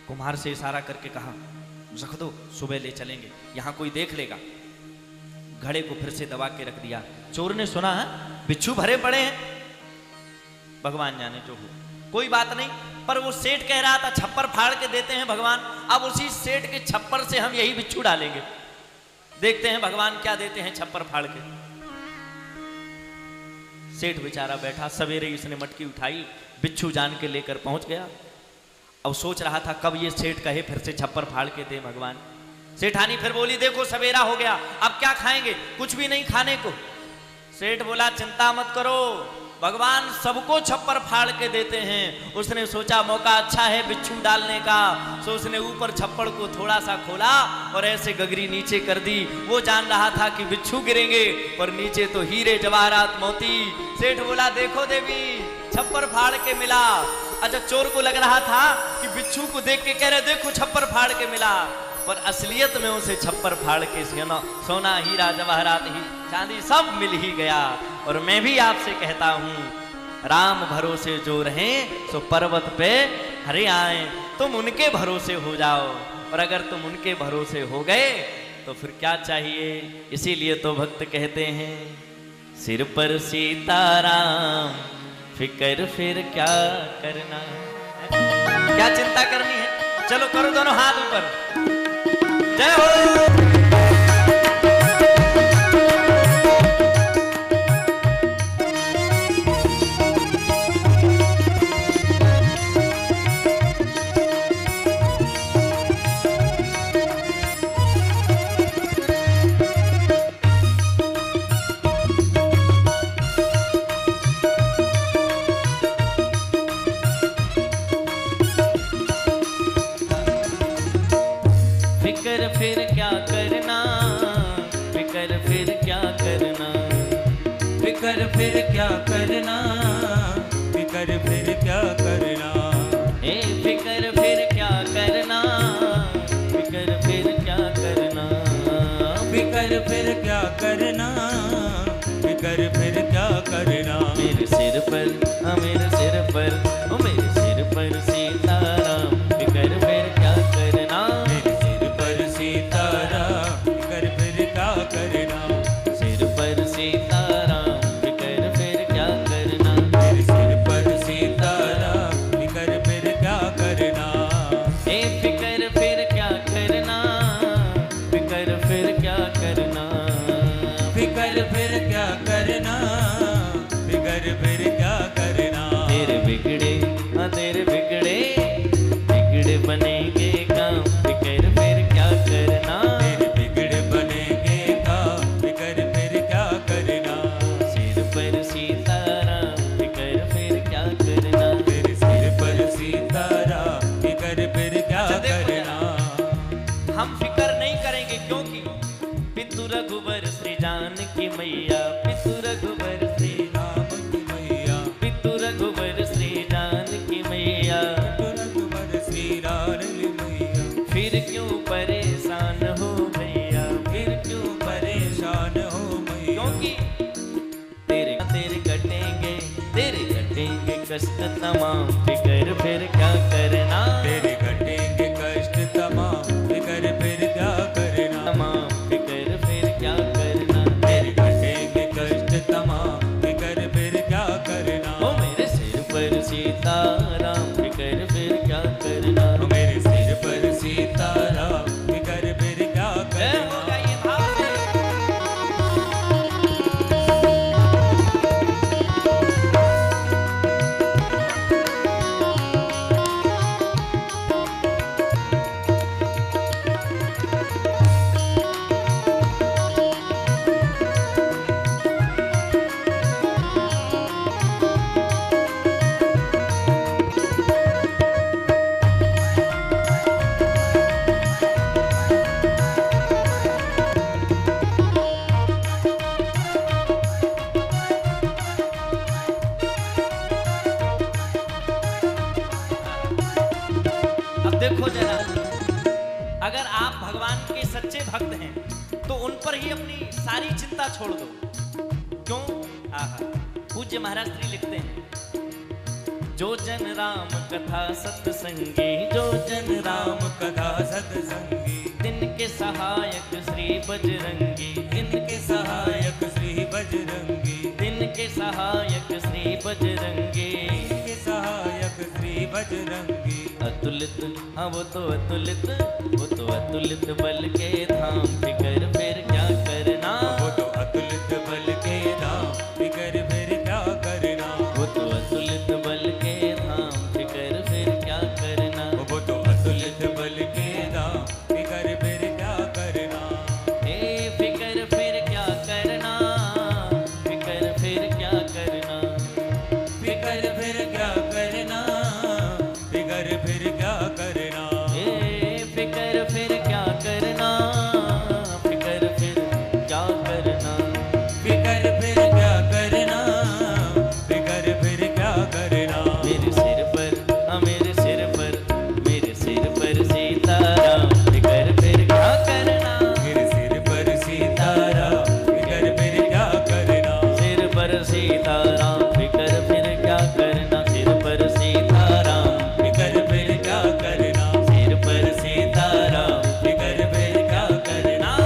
कुम्हार से इशारा करके कहा, रख दो, सुबह ले चलेंगे, यहां कोई देख लेगा। घड़े को फिर से दबा के रख दिया। चोर ने सुना, बिच्छू भरे पड़े हैं, भगवान जाने जो हो, कोई बात नहीं। पर वो सेठ कह रहा था छप्पर फाड़ के देते हैं भगवान, अब उसी सेठ के छप्पर से हम यही बिच्छू डालेंगे, देखते हैं भगवान क्या देते हैं छप्पर फाड़ के। सेठ बेचारा बैठा, सवेरे इसने मटकी उठाई, बिच्छू जान के लेकर पहुंच गया। अब सोच रहा था कब ये सेठ कहे फिर से छप्पर फाड़ के दे भगवान। सेठानी फिर बोली, देखो सवेरा हो गया, अब क्या खाएंगे? कुछ भी नहीं खाने को। सेठ बोला, चिंता मत करो, भगवान सबको छप्पर फाड़ के देते हैं। उसने सोचा मौका अच्छा है बिच्छू डालने का, सो उसने ऊपर छप्पड़ को थोड़ा सा खोला और ऐसे गगरी नीचे कर दी। वो जान रहा था कि बिच्छू गिरेंगे, पर नीचे तो हीरे, जवाहरात, मोती। सेठ बोला, देखो देवी, छप्पर फाड़ के मिला। अच्छा, चोर को लग रहा था कि बिच्छू को देख के कह रहे, देखो छप्पर फाड़ के मिला, पर असलियत में उसे छप्पर फाड़ के सोना, हीरा, जवाहरात, चांदी सब मिल ही गया। और मैं भी आपसे कहता हूं, राम भरोसे जो रहें सो पर्वत पे हरे आए। तुम उनके भरोसे हो जाओ, और अगर तुम उनके भरोसे हो गए तो फिर क्या चाहिए। इसीलिए तो भक्त कहते हैं, सिर पर सीताराम, फिकर फिर क्या करना, क्या चिंता करनी है। चलो करो दोनों हाथ ऊपर, जय हो। फिर क्या करना, फिकर फिर क्या करना, फिकर फिर क्या करना, फिकर फिर क्या करना, ए फिकर फिर क्या करना, फिकर फिर क्या करना, फिकर फिर क्या करना, फिकर फिर क्या करना। मेरे सिर पर, मेरे सिर पर, ओ मेरे सिर पर सीताराम, फिकर फिर क्या करना, मेरे सिर पर सीताराम, फिकर फिर क्या करना, सिर पर सीताराम, फिकर फिर क्या करना, मेरे सिर पर सीताराम, फिकर फिर क्या करना। ए फिकर फिर क्या करना, फिकर फिर क्या करना, फिकर फिर क्या करना, फिकर फिर क्या करना। कष्ट तमाम, फिकर फिर क्या करना। तेरे घटेंगे कष्ट तमाम, फिकर फिर क्या करना। तमाम फिकर फिर क्या करना। तेरे घटेंगे कष्ट तमाम, फिकर फिर क्या करना। ओ मेरे सिर पर सीताराम, फिकर फिर क्या करना। ओ मेरे सिर पर सीताराम, फिकर फिर क्या करना। देखो जरा, अगर आप भगवान के सच्चे भक्त हैं तो उन पर ही अपनी सारी चिंता छोड़ दो। क्यों? आहा, पूज्य महाराज श्री लिखते हैं, जो जन राम कथा सत्संगी, जो जन राम कथा सत्संगी, दिन के सहायक श्री बजरंगी, दिन के सहायक श्री बजरंगी, दिन के सहायक श्री बजरंगी, के सहायक श्री बजरंगी। अतुलित, हाँ वो तो अतुलित, वो तो अतुलित बल के धाम, फिकर फिर क्या करना। वो तो अतुलित बल के धाम, फिकर फिर क्या करना। वो तो अतुलित बल के धाम, फिकर फिर क्या करना। वो तो अतुलित बल के धाम, फिकर फिर क्या करना। ए फिकर फिर क्या करना, फिकर फिर क्या करना। फिकर फिर क्या करना, फिकर फिर क्या करना। ए फिकर फिर क्या करना, फिकर फिर क्या करना। फिकर फिर क्या करना, फिकर फिर क्या करना। मेरे सिर पर, हाँ मेरे सिर पर, मेरे सिर पर सीताराम, फिकर फिर क्या करना। मेरे सिर पर सीताराम, फिकर फिर क्या करना। सिर पर सीताराम, फिकर फिर क्या करना। सिर पर सीताराम, फिकर फिर क्या करना। सिर पर सीताराम, फिकर फिर क्या करना।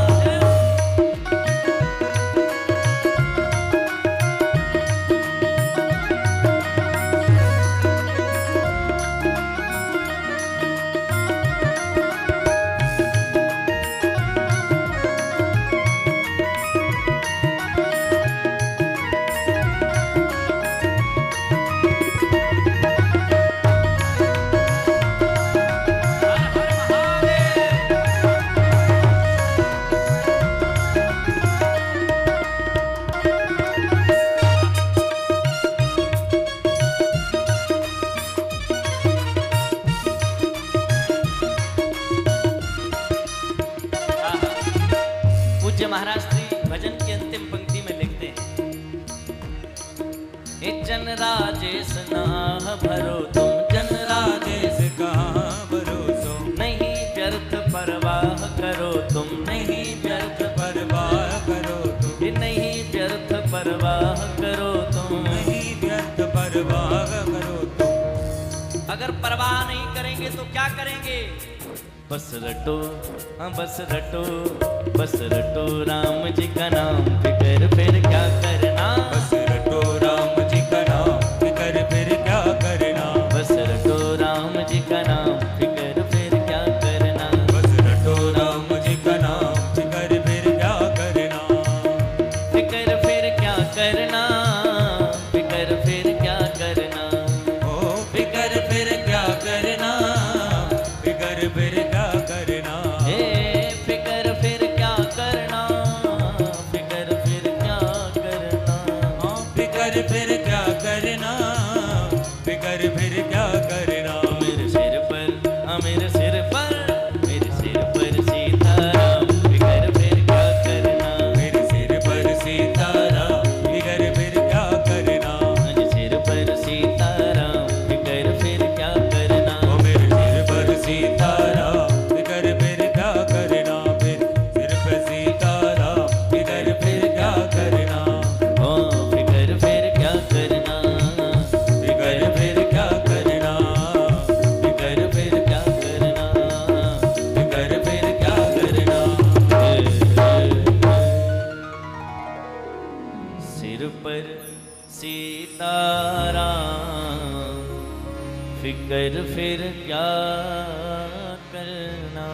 पूज्य महाराज श्री भजन की अंतिम पंक्ति में लिखते हैं, ए जन राजेश नाह भरो तुम, जन राजेश राजेश कहाँ भरोसो, नहीं व्यर्थ परवाह करो तुम, नहीं व्यर्थ परवाह करो तुम, ये नहीं व्यर्थ परवाह करो तुम। नहीं व्यर्थ परवाह करो तुम। अगर परवाह नहीं करेंगे तो क्या करेंगे? बस रटो, हाँ बस रटो, बस रटो राम जी का नाम, फिकर फिर क्या करना। बस रटो राम जी का नाम, फिकर फिर क्या करना। बस रटो राम जी का नाम, फिकर फिर क्या करना। बस रटो राम जी का नाम, फिकर फिर क्या करना। फिकर फिर क्या करना, फिकर फिर क्या करना। ओ फिकर फिर क्या करना, फिकर फिर क्या करना। ए फिकर फिर क्या करना, फिकर फिर क्या करना। सीताराम फिकर फिर क्या करना,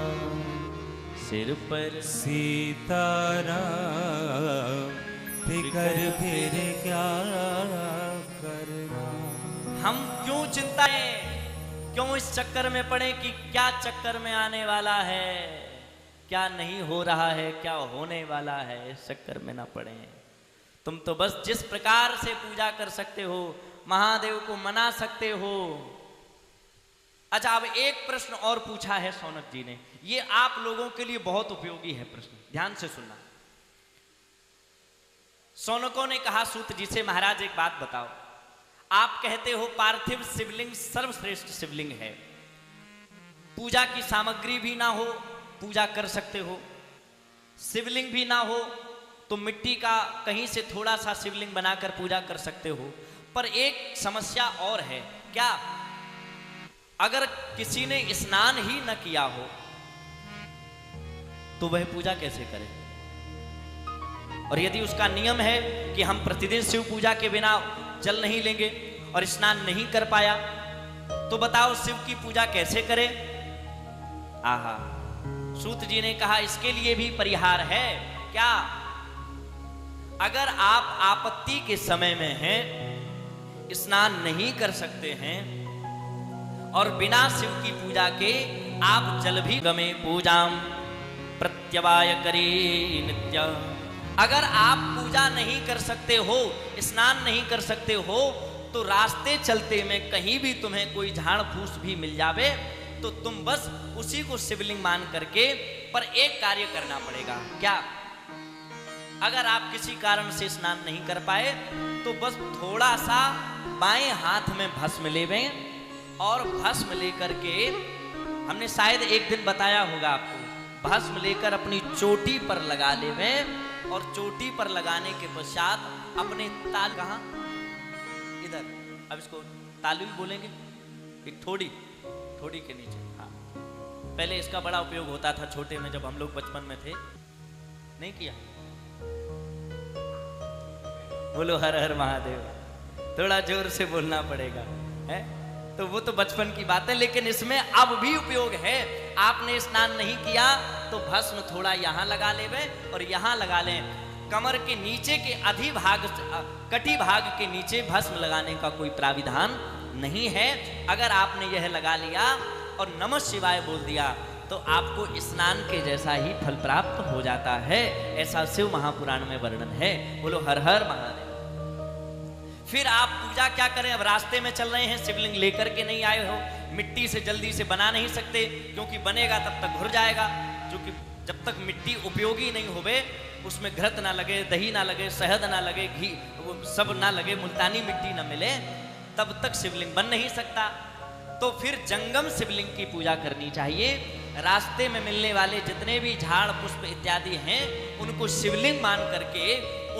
सिर पर सीताराम फिकर फिर क्या करना। हम क्यों चिंताएं, क्यों इस चक्कर में पड़े कि क्या चक्कर में आने वाला है, क्या नहीं हो रहा है, क्या होने वाला है, इस चक्कर में ना पड़े। तुम तो बस जिस प्रकार से पूजा कर सकते हो, महादेव को मना सकते हो। अच्छा, अब एक प्रश्न और पूछा है सौनक जी ने, ये आप लोगों के लिए बहुत उपयोगी है प्रश्न, ध्यान से सुनना। सौनकों ने कहा सूत जी से, महाराज एक बात बताओ, आप कहते हो पार्थिव शिवलिंग सर्वश्रेष्ठ शिवलिंग है, पूजा की सामग्री भी ना हो पूजा कर सकते हो, शिवलिंग भी ना हो तो मिट्टी का कहीं से थोड़ा सा शिवलिंग बनाकर पूजा कर सकते हो, पर एक समस्या और है। क्या? अगर किसी ने स्नान ही न किया हो तो वह पूजा कैसे करे? और यदि उसका नियम है कि हम प्रतिदिन शिव पूजा के बिना जल नहीं लेंगे और स्नान नहीं कर पाया, तो बताओ शिव की पूजा कैसे करे? आहा, सूत जी ने कहा इसके लिए भी परिहार है। क्या? अगर आप आपत्ति के समय में हैं, स्नान नहीं कर सकते हैं और बिना शिव की पूजा के आप जल भी गमे पूजाम प्रत्यवाय करी नित्य, अगर आप पूजा नहीं कर सकते हो, स्नान नहीं कर सकते हो, तो रास्ते चलते में कहीं भी तुम्हें कोई झाड़ फूस भी मिल जावे तो तुम बस उसी को शिवलिंग मान करके, पर एक कार्य करना पड़ेगा। क्या? अगर आप किसी कारण से स्नान नहीं कर पाए तो बस थोड़ा सा बाएं हाथ में भस्म लेवें और भस्म लेकर के, हमने शायद एक दिन बताया होगा आपको, भस्म लेकर अपनी चोटी पर लगा लेवें और चोटी पर लगाने के पश्चात अपने ताल, कहां? इधर, अब इसको तालू भी बोलेंगे, एक ठोड़ी के नीचे। हाँ, पहले इसका बड़ा उपयोग होता था छोटे में, जब हम लोग बचपन में थे। नहीं किया? बोलो हर हर महादेव, थोड़ा जोर से बोलना पड़ेगा, है? तो वो तो बचपन की बात है, लेकिन इसमें अब भी उपयोग है। आपने स्नान नहीं किया तो भस्म थोड़ा यहाँ लगा लेवे और यहाँ लगा लें, कमर के नीचे के अधिभाग, कटी भाग के नीचे भस्म लगाने का कोई प्राविधान नहीं है। अगर आपने यह लगा लिया और नमः शिवाय बोल दिया तो आपको स्नान के जैसा ही फल प्राप्त हो जाता है, ऐसा शिव महापुराण में वर्णन है। बोलो हर हर महादेव। फिर आप पूजा क्या करें? अब रास्ते में चल रहे हैं, शिवलिंग लेकर के नहीं आए हो, मिट्टी से जल्दी से बना नहीं सकते क्योंकि बनेगा तब तक घुर जाएगा, जो कि जब तक मिट्टी उपयोगी नहीं होवे, उसमें घृत ना लगे, दही ना लगे, शहद ना लगे, घी वो सब ना लगे, मुल्तानी मिट्टी ना मिले, तब तक शिवलिंग बन नहीं सकता। तो फिर जंगम शिवलिंग की पूजा करनी चाहिए। रास्ते में मिलने वाले जितने भी झाड़ पुष्प इत्यादि हैं उनको शिवलिंग मान करके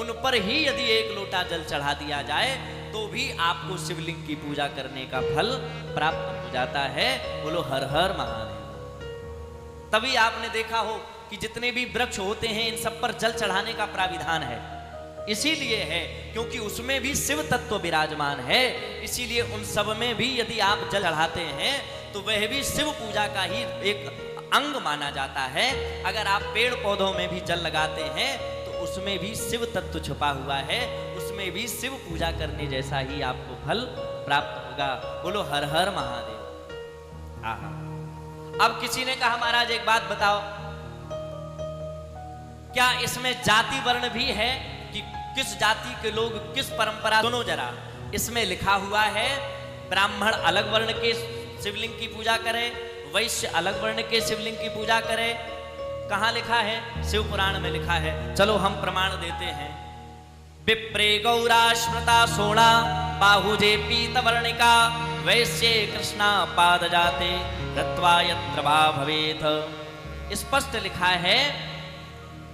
उन पर ही यदि एक लोटा जल चढ़ा दिया जाए तो भी आपको शिवलिंग की पूजा करने का फल प्राप्त हो जाता है। बोलो हर हर महादेव। तभी आपने देखा हो कि जितने भी वृक्ष होते हैं इन सब पर जल चढ़ाने का प्राविधान है, इसीलिए है क्योंकि उसमें भी शिव तत्व विराजमान है, इसीलिए उन सब में भी यदि आप जल चढ़ाते हैं तो वह भी शिव पूजा का ही एक अंग माना जाता है। अगर आप पेड़ पौधों में भी जल लगाते हैं तो उसमें भी शिव तत्व छुपा हुआ है, उसमें भी शिव पूजा करने जैसा ही आपको फल प्राप्त होगा। बोलो हर हर महादेव। आहा, अब किसी ने कहा महाराज एक बात बताओ, क्या इसमें जाति वर्ण भी है कि किस जाति के लोग किस परंपरा? सुनो जरा, इसमें लिखा हुआ है ब्राह्मण अलग वर्ण के शिवलिंग की पूजा करे, वैश्य अलग वर्ण के शिवलिंग की पूजा करे। कहां लिखा है? शिव पुराण में लिखा है। चलो हम प्रमाण देते हैं। विप्रे गौरा स्मृता सोणा बाहुजे पीत वर्णिका वैश्ये कृष्णा पाद जाते रत्वा यत्र वा भवेत। स्पष्ट लिखा है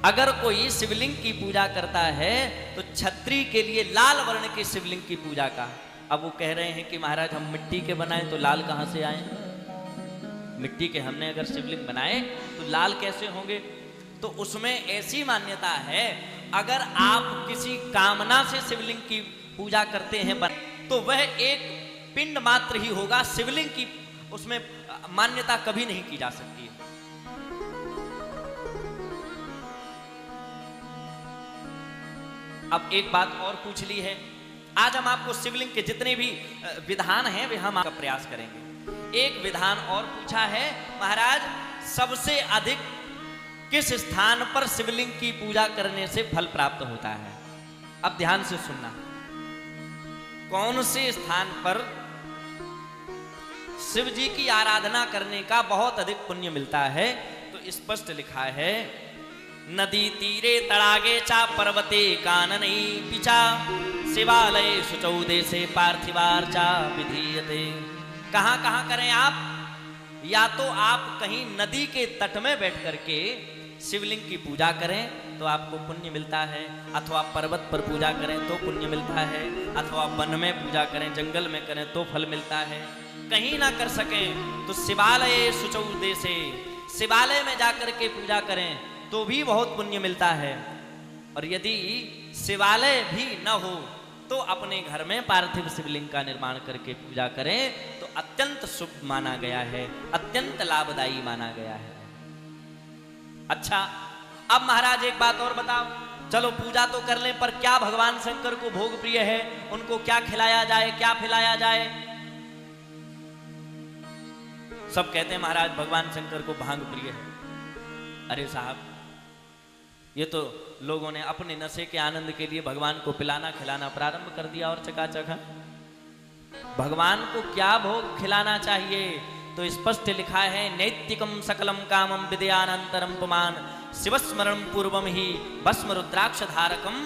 अगर कोई शिवलिंग की पूजा करता है तो क्षत्रिय के लिए लाल वर्ण के शिवलिंग की पूजा का। अब वो कह रहे हैं कि महाराज हम मिट्टी के बनाए तो लाल कहां से आए? मिट्टी के हमने अगर शिवलिंग बनाए तो लाल कैसे होंगे? तो उसमें ऐसी मान्यता है अगर आप किसी कामना से शिवलिंग की पूजा करते हैं तो वह एक पिंड मात्र ही होगा, शिवलिंग की उसमें मान्यता कभी नहीं की जा सकती है। अब एक बात और पूछ ली है, आज हम आपको शिवलिंग के जितने भी विधान हैं वे हम आपका प्रयास करेंगे। एक विधान और पूछा है, महाराज सबसे अधिक किस स्थान पर शिवलिंग की पूजा करने से फल प्राप्त होता है? अब ध्यान से सुनना, कौन से स्थान पर शिव जी की आराधना करने का बहुत अधिक पुण्य मिलता है? तो स्पष्ट लिखा है, नदी तीरे तड़ागे चा पर्वते काननई पिचा शिवालय सुचौदे से पार्थिवार्चा विधीयते। कहां कहां करें आप? या तो आप कहीं नदी के तट में बैठ करके शिवलिंग की पूजा करें तो आपको पुण्य मिलता है, अथवा पर्वत पर पूजा करें तो पुण्य मिलता है, अथवा वन में पूजा करें, जंगल में करें तो फल मिलता है। कहीं ना कर सकें तो शिवालय सुचौदे से, शिवालय में जाकर के पूजा करें तो भी बहुत पुण्य मिलता है। और यदि शिवालय भी न हो तो अपने घर में पार्थिव शिवलिंग का निर्माण करके पूजा करें तो अत्यंत शुभ माना गया है, अत्यंत लाभदायी माना गया है। अच्छा, अब महाराज एक बात और बताओ, चलो पूजा तो कर लें, पर क्या भगवान शंकर को भोग प्रिय है? उनको क्या खिलाया जाए, क्या पिलाया जाए? सब कहते हैं महाराज भगवान शंकर को भांग प्रिय है। अरे साहब, ये तो लोगों ने अपने नशे के आनंद के लिए भगवान को पिलाना खिलाना प्रारंभ कर दिया और चकाचक है। भगवान को क्या भोग खिलाना चाहिए? तो स्पष्ट लिखा है, नैतिकम सकलम कामम विद्यानंतरम पुमान शिवस्मरण पूर्वम ही भस्म रुद्राक्ष धारकम।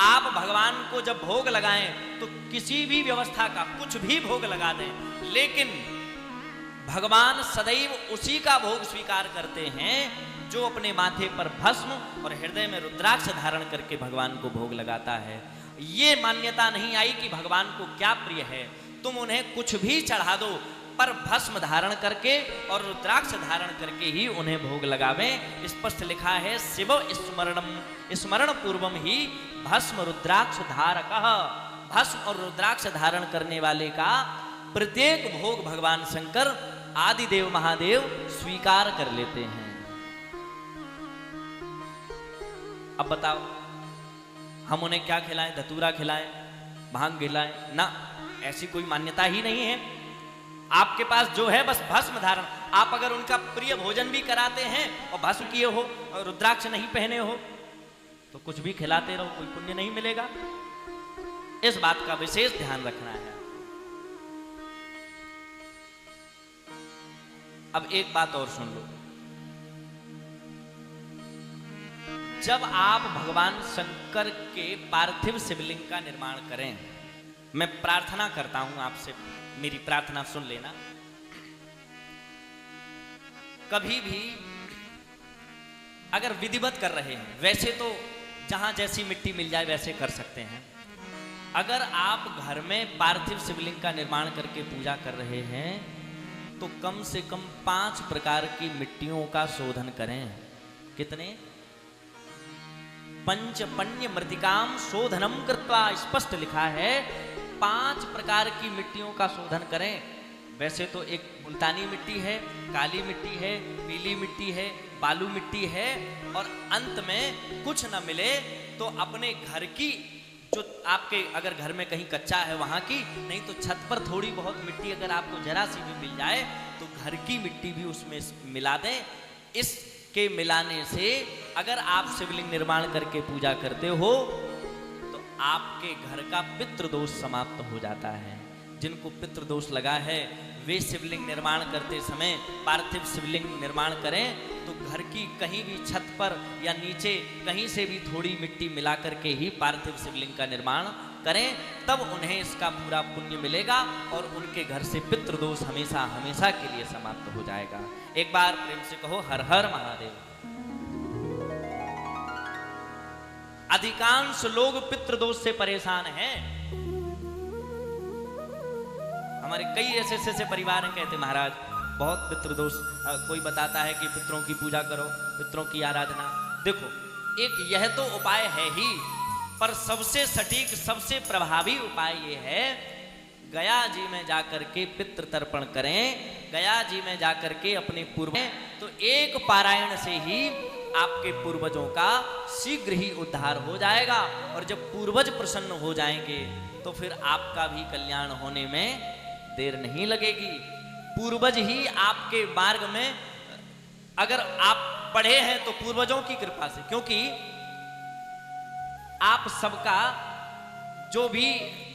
आप भगवान को जब भोग लगाएं तो किसी भी व्यवस्था का कुछ भी भोग लगा दें, लेकिन भगवान सदैव उसी का भोग स्वीकार करते हैं जो अपने माथे पर भस्म और हृदय में रुद्राक्ष धारण करके भगवान को भोग लगाता है। ये मान्यता नहीं आई कि भगवान को क्या प्रिय है, तुम उन्हें कुछ भी चढ़ा दो, पर भस्म धारण करके और रुद्राक्ष धारण करके ही उन्हें भोग लगावें। स्पष्ट लिखा है, शिव स्मरण पूर्वम ही भस्म रुद्राक्ष धारकः। भस्म और रुद्राक्ष धारण करने वाले का प्रत्येक भोग भगवान शंकर आदिदेव महादेव स्वीकार कर लेते हैं। अब बताओ, हम उन्हें क्या खिलाएं? धतूरा खिलाएं, भांग खिलाएं? ना, ऐसी कोई मान्यता ही नहीं है। आपके पास जो है बस भस्म धारण। आप अगर उनका प्रिय भोजन भी कराते हैं और भस्म किए हो और रुद्राक्ष नहीं पहने हो तो कुछ भी खिलाते रहो, कोई पुण्य नहीं मिलेगा। इस बात का विशेष ध्यान रखना है। अब एक बात और सुन लो, जब आप भगवान शंकर के पार्थिव शिवलिंग का निर्माण करें, मैं प्रार्थना करता हूं आपसे, मेरी प्रार्थना सुन लेना। कभी भी अगर विधिवत कर रहे हैं, वैसे तो जहां जैसी मिट्टी मिल जाए वैसे कर सकते हैं, अगर आप घर में पार्थिव शिवलिंग का निर्माण करके पूजा कर रहे हैं तो कम से कम 5 प्रकार की मिट्टियों का शोधन करें। कितने? पंचपण्य मृतिकाम शोधनम कृत्वा, स्पष्ट लिखा है 5 प्रकार की मिट्टियों का शोधन करें। वैसे तो एक मुल्तानी मिट्टी है, काली मिट्टी है, पीली मिट्टी है, बालू मिट्टी है, और अंत में कुछ न मिले तो अपने घर की, जो आपके अगर घर में कहीं कच्चा है वहां की, नहीं तो छत पर थोड़ी बहुत मिट्टी अगर आपको जरा सी भी मिल जाए तो घर की मिट्टी भी उसमें मिला दें। इसके मिलाने से अगर आप शिवलिंग निर्माण करके पूजा करते हो तो आपके घर का पितृदोष समाप्त हो जाता है। जिनको पितृदोष लगा है वे शिवलिंग निर्माण करते समय पार्थिव शिवलिंग निर्माण करें तो घर की कहीं भी छत पर या नीचे कहीं से भी थोड़ी मिट्टी मिला करके ही पार्थिव शिवलिंग का निर्माण करें, तब उन्हें इसका पूरा पुण्य मिलेगा और उनके घर से पितृदोष हमेशा हमेशा के लिए समाप्त हो जाएगा। एक बार प्रेम से कहो, हर हर महादेव। अधिकांश लोग पितृदोष से परेशान हैं। हमारे कई ऐसे परिवार हैं, कहते महाराज बहुत पितृदोष, कोई बताता है कि पितरों की पूजा करो, पितरों की आराधना। देखो, एक यह तो उपाय है ही पर सबसे सटीक, सबसे प्रभावी उपाय ये है, गया जी में जाकर के पितृ तर्पण करें, गया जी में जाकर के अपने पूर्व, तो एक पारायण से ही आपके पूर्वजों का शीघ्र ही उद्धार हो जाएगा। और जब पूर्वज प्रसन्न हो जाएंगे तो फिर आपका भी कल्याण होने में देर नहीं लगेगी। पूर्वज ही आपके मार्ग में, अगर आप पढ़े हैं तो पूर्वजों की कृपा से, क्योंकि आप सबका जो भी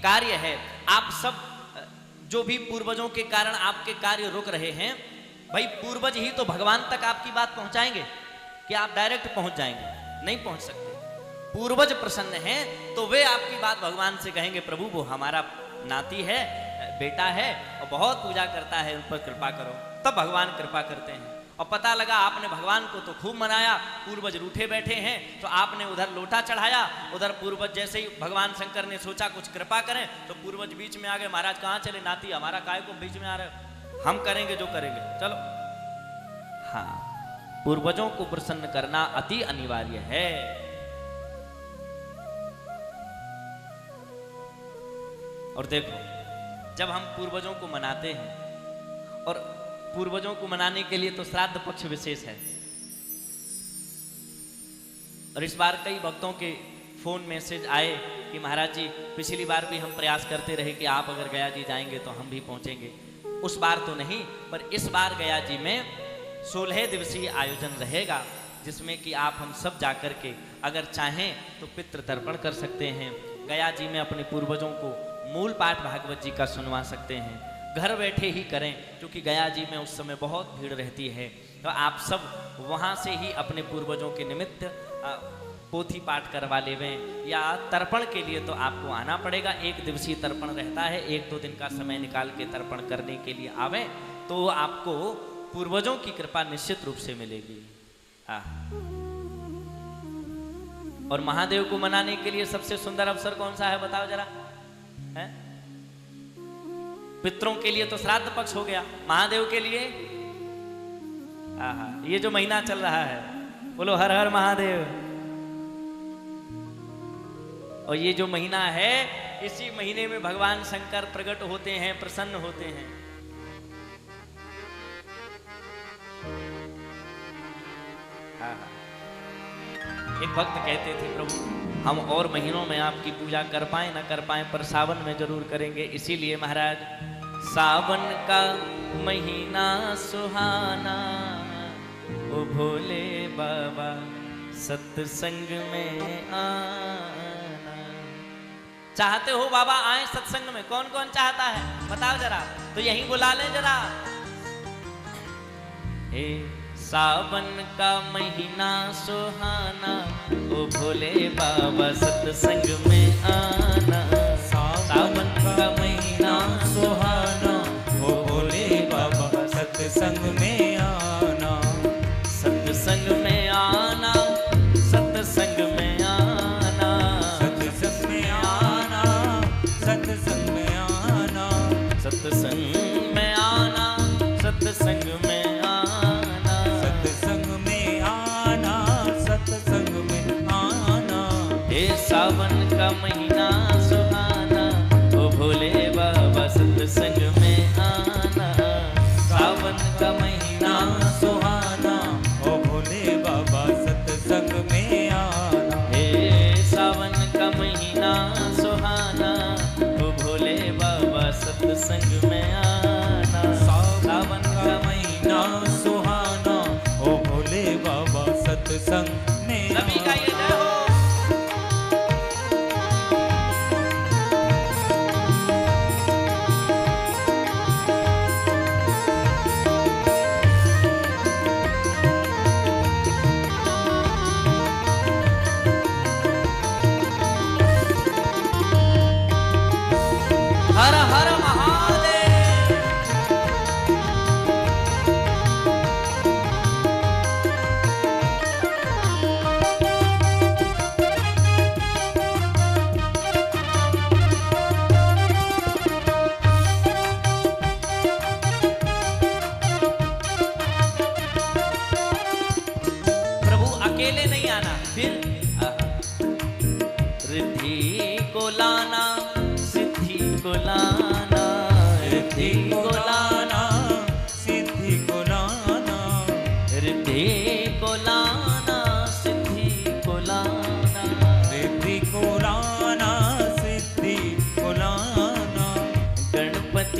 कार्य है, आप सब जो भी पूर्वजों के कारण आपके कार्य रुक रहे हैं, भाई पूर्वज ही तो भगवान तक आपकी बात पहुंचाएंगे कि आप डायरेक्ट पहुंच जाएंगे, नहीं पहुंच सकते। पूर्वज प्रसन्न हैं तो वे आपकी बात भगवान से कहेंगे, प्रभु वो हमारा नाती है, बेटा है और बहुत पूजा करता है, उन पर कृपा करो। तब भगवान कृपा करते हैं। और पता लगा आपने भगवान को तो खूब मनाया, पूर्वज रूठे बैठे हैं, तो आपने उधर लोटा चढ़ाया, उधर पूर्वज जैसे ही भगवान शंकर ने सोचा कुछ कृपा करें तो पूर्वज बीच में आ गए, महाराज कहाँ चले, नाती हमारा काय को बीच में आ रहे हो, हम करेंगे जो करेंगे, चलो। हाँ, पूर्वजों को प्रसन्न करना अति अनिवार्य है। और देखो, जब हम पूर्वजों को मनाते हैं, और पूर्वजों को मनाने के लिए तो श्राद्ध पक्ष विशेष है, और इस बार कई भक्तों के फोन मैसेज आए कि महाराज जी पिछली बार भी हम प्रयास करते रहे कि आप अगर गया जी जाएंगे तो हम भी पहुंचेंगे। उस बार तो नहीं, पर इस बार गया जी में 16 दिवसीय आयोजन रहेगा, जिसमें कि आप हम सब जाकर के अगर चाहें तो पितृ तर्पण कर सकते हैं। गया जी में अपने पूर्वजों को मूल पाठ भागवत जी का सुनवा सकते हैं, घर बैठे ही करें, क्योंकि गया जी में उस समय बहुत भीड़ रहती है। तो आप सब वहाँ से ही अपने पूर्वजों के निमित्त पोथी पाठ करवा लेवें, या तर्पण के लिए तो आपको आना पड़ेगा। 1 दिवसीय तर्पण रहता है, 1-2 दिन का समय निकाल के तर्पण करने के लिए आवें तो आपको पूर्वजों की कृपा निश्चित रूप से मिलेगी। और महादेव को मनाने के लिए सबसे सुंदर अवसर कौन सा है, बताओ जरा। है? पितरों के लिए तो श्राद्ध पक्ष हो गया, महादेव के लिए ये जो महीना चल रहा है, बोलो हर हर महादेव। और ये जो महीना है, इसी महीने में भगवान शंकर प्रकट होते हैं, प्रसन्न होते हैं। एक भक्त कहते थे, प्रभु हम और महीनों में आपकी पूजा कर पाए न कर पाए, पर सावन में जरूर करेंगे। इसीलिए महाराज, सावन का महीना सुहाना, ओ भोले बाबा सत्संग में आना। चाहते हो बाबा आए सत्संग में? कौन कौन चाहता है बताओ जरा, तो यहीं बुला ले जरा। हे सावन का महीना सुहाना, ओ भोले बाबा सत्संग में आना। सावन का महीना सुहाना, ओ भोले बाबा सत्संग में आना। सत्संग में आना, सत्संग में आना, सत्संग में आना, सत्संग में आना, सत्संग में आना, सत्संग में आना, सत्संग में आना, सत्संग में आना। हे सावन का महीना सुहाना, ओ भोले बाबा सत्संग में आना। सावन का महीना सुहाना, ओ भोले बाबा सत्संग में आना। हे सावन का महीना सुहाना, ओ भोले बाबा सत्संग में आना। सावन का महीना सुहाना, ओ भोले बाबा सत्संग में सभी का ये जय हो। हर हर महादेव। प्रभु अकेले नहीं आना, फिर रिद्धि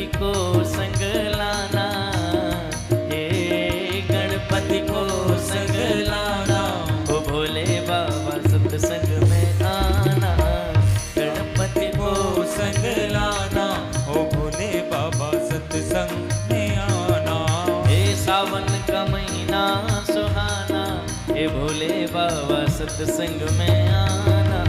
गणपति को संग लाना, हे गणपति को संग लाना, ओ भोले बाबा सत्संग में आना, गणपति को संग लाना, ओ भोले बाबा सत्संग में आना। हे सावन का महीना सुहाना, हे भोले बाबा सत्संग में आना,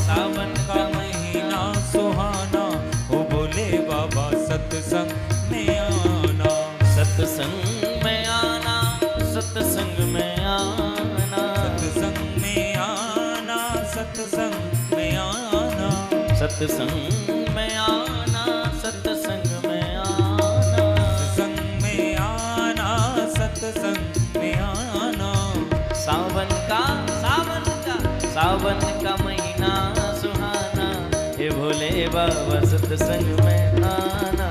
सावन का महीना सुहाना, ओ भोले बाबा सत्संग में आना। सत्संग में आना, सत्संग में आना, सत्संग में आना, सत्संग में आना, सत्संग में आना, सत्संग में आना, सत्संग में आना, सत्संग में आना। सावन का महीना सुहाना, हे भोले बाबा सत्संग में आना,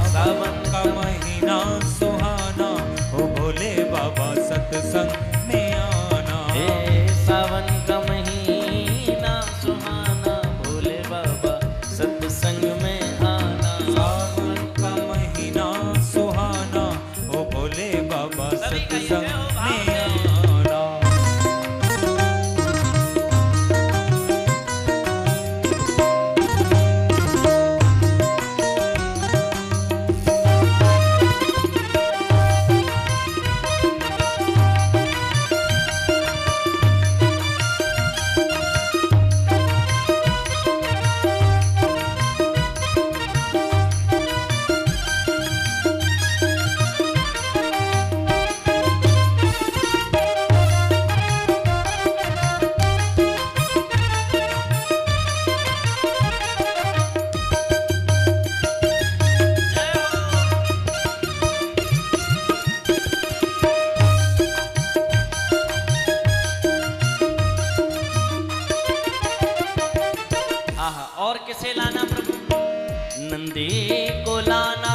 सावन का महीना सुहाना, ओ भोले बाबा सत्संग में आना। हे सावन का महीना सुहाना, भोले बाबा सत्संग में आना, सावन का महीना सुहाना, ओ भोले बाबा सत्संग में आना। और किसे लाना प्रभु? नंदी को लाना,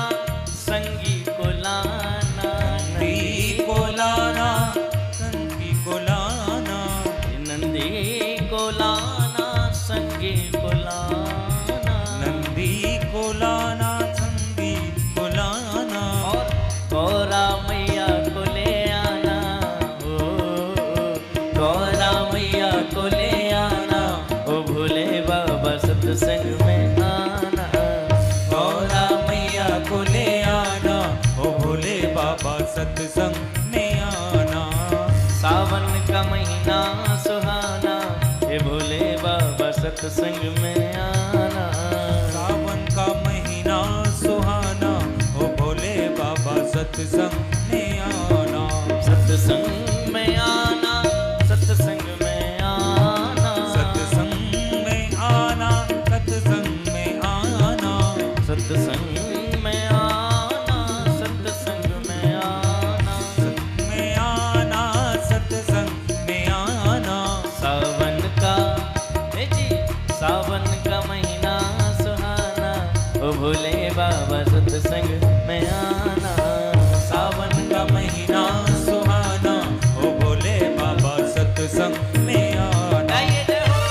संगी को लाना, नंदी को लाना, संगी को लाना, नंदी को लाना, संगी को लाना, नंदी को लाना, संगी को लाना, और गौरा मैया को ले आना, ओ गौरा मैया को ले आना, ओ भोले बाबा सत्संग में आना, गौरा मैया को ले आना, ओ भोले बाबा सत्संग में आना। सावन का महीना सुहाना, हे भोले बाबा सत्संग में आना, सावन का महीना सुहाना, ओ भोले बाबा सत्संग में आना। सत्संग में आना, सत्संग में आना, सत्संग में आना, सत्संग में आना, सत्संग में आना, सत्संग में आना, में आना, सत्संग में आना। सावन का जी सावन का महीना सुहाना, ओ भोले बाबा सत्संग में आना, सावन का महीना सुहाना, ओ भोले बाबा सत्संग में आना। गाइए जय हो।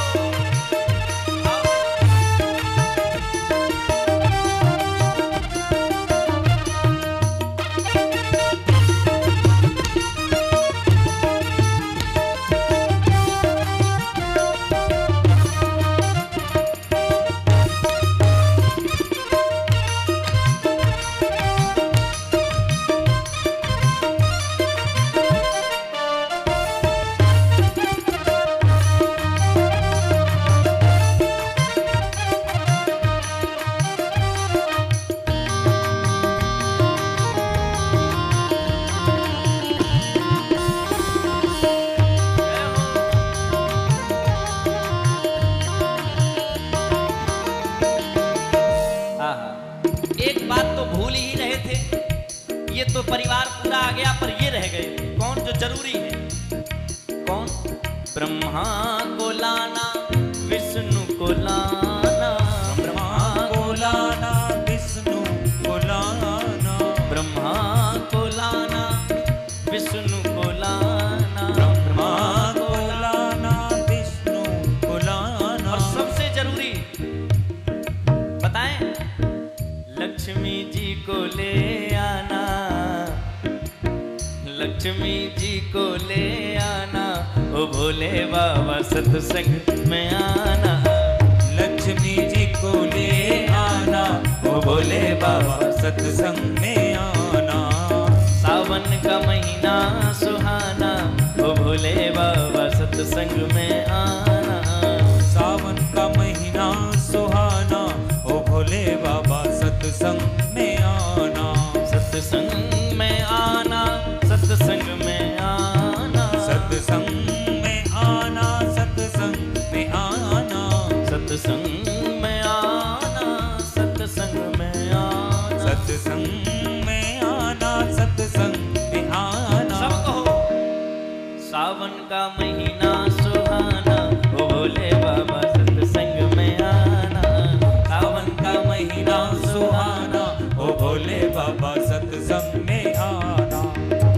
एक बात तो भूल ही रहे थे, ये तो परिवार पूरा आ गया, पर ये रह गए कौन जो जरूरी है? कौन? ब्रह्मा को लाना, विष्णु को लाना, ब्रह्मा को लाना, विष्णु को लाना, ब्रह्मा को लाना, विष्णु को लाना, ब्रह्मा को लाना, विष्णु को लाना। और सबसे जरूरी बताएं, लक्ष्मी जी लक्ष्मी जी को ले आना, ओ भोले बाबा सत्संग में आना। लक्ष्मी जी को ले आना, ओ भोले बाबा सत्संग में आना। सावन का महीना सुहाना, ओ भोले बाबा सत्संग में आना। सावन का महीना सुहाना, ओ भोले बाबा सत्संग में आना। सत्संग में आना, सत्संग में आना। सत्संग में आना, सत्संग में आना। सत्संग में आना, सत्संग में आना। सत्संग में आना, सत्संग में आना। सब कहो। सावन का महीना सुहाना, ओ भोले बाबा सत्संग में आना। सावन का महीना सुहाना, ओ भोले बाबा सत्संग में आना।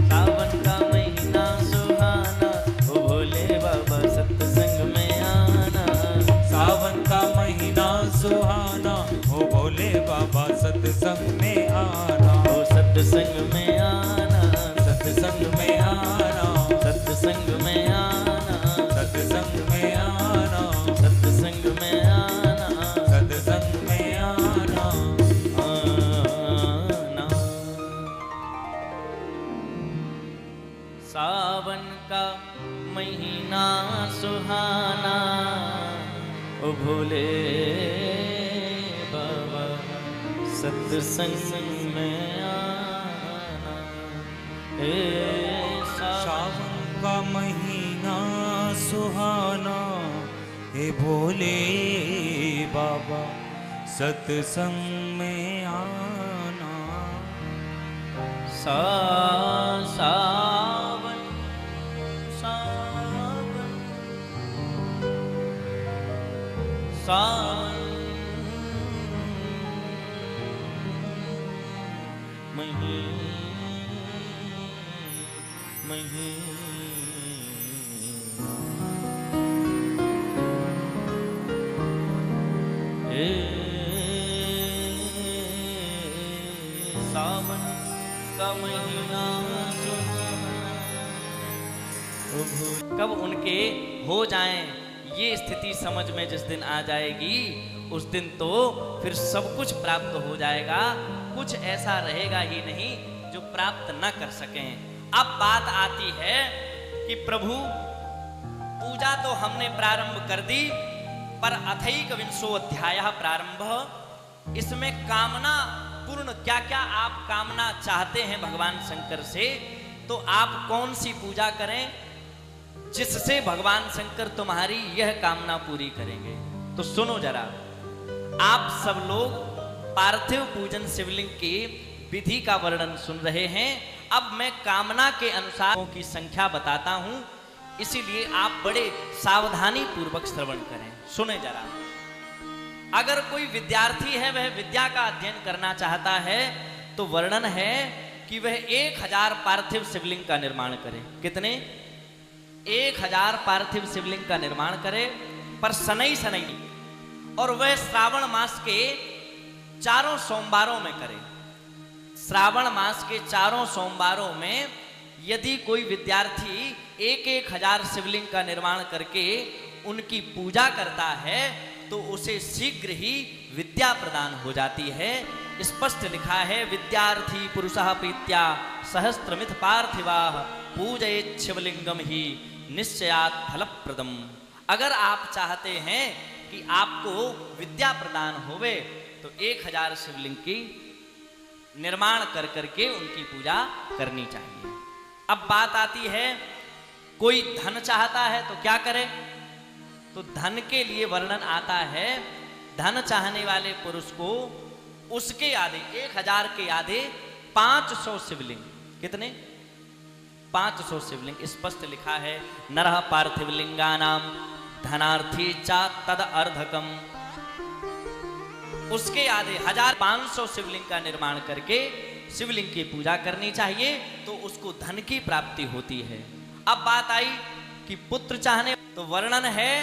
सावन का महीना सुहाना, ओ भोले बाबा सत्संग में आना। सावन का महीना सुहाना, ओ भोले बाबा सत्संग में आना। ओ सत्संग में आना, सत्संग में आना। सत्संग में आना। सत्संग में आना। सत्संग में आना। सत्संग में आना। आना। सावन का महीना सुहाना, ओ भोले बाबा सत्संग में आना। सावन का महीना सुहाना, हे भोले बाबा सत्संग में आना। सावन सावन सावन का महीना कब उनके हो जाएं ये स्थिति समझ में जिस दिन आ जाएगी, उस दिन तो फिर सब कुछ प्राप्त हो जाएगा। कुछ ऐसा रहेगा ही नहीं जो प्राप्त न कर सकें। अब बात आती है कि प्रभु पूजा तो हमने प्रारंभ कर दी, पर अथैक विंशो अध्याय प्रारंभ। इसमें कामना पूर्ण क्या क्या आप कामना चाहते हैं भगवान शंकर से, तो आप कौन सी पूजा करें जिससे भगवान शंकर तुम्हारी यह कामना पूरी करेंगे। तो सुनो जरा, आप सब लोग पार्थिव पूजन शिवलिंग की विधि का वर्णन सुन रहे हैं। अब मैं कामना के अनुसार की संख्या बताता हूं, इसीलिए आप बड़े सावधानी पूर्वक श्रवण करें। सुने जरा, अगर कोई विद्यार्थी है, वह विद्या का अध्ययन करना चाहता है, तो वर्णन है कि वह 1000 पार्थिव शिवलिंग का निर्माण करे। कितने? 1000 पार्थिव शिवलिंग का निर्माण करे, पर शनै शनै, और वह श्रावण मास के 4 सोमवारों में करे। श्रावण मास के 4 सोमवारों में यदि कोई विद्यार्थी 1000 शिवलिंग का निर्माण करके उनकी पूजा करता है, तो उसे शीघ्र ही विद्या प्रदान हो जाती है। स्पष्ट लिखा है, विद्यार्थी पुरुषः प्रीत्या सहस्त्रमिथ पार्थिवाः पूजयेत् शिवलिंगम ही निश्चयात् फलप्रदम। अगर आप चाहते हैं कि आपको विद्या प्रदान होवे, तो 1000 शिवलिंग की निर्माण कर करके उनकी पूजा करनी चाहिए। अब बात आती है, कोई धन चाहता है तो क्या करे? तो धन के लिए वर्णन आता है, धन चाहने वाले पुरुष को उसके आधे 1000 के आधे 500 शिवलिंग। कितने? 500 शिवलिंग। स्पष्ट लिखा है, नरः पार्थिवलिंगानां धनार्थी चा तद अर्धकम। उसके आधे 1500 शिवलिंग का निर्माण करके शिवलिंग की पूजा करनी चाहिए, तो उसको धन की प्राप्ति होती है। अब बात आई कि पुत्र चाहने, तो वर्णन है,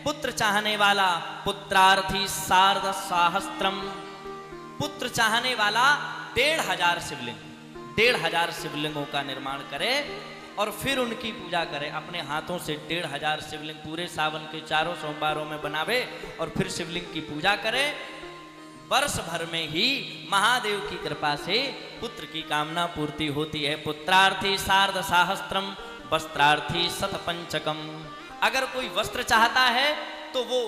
पुत्र चाहने वाला पुत्रार्थी सार्ध सहस्त्रम। पुत्र चाहने वाला 1500 शिवलिंग, 1500 शिवलिंगों का निर्माण करे और फिर उनकी पूजा करें। अपने हाथों से 1500 शिवलिंग पूरे सावन के चारों सोमवारों में बनावे और फिर शिवलिंग की पूजा करें। वर्ष भर में ही महादेव की कृपा से पुत्र की कामना पूर्ति होती है। पुत्रार्थी सार्ध सहस्त्रम वस्त्रार्थी शतपंचकम। अगर कोई वस्त्र चाहता है तो वो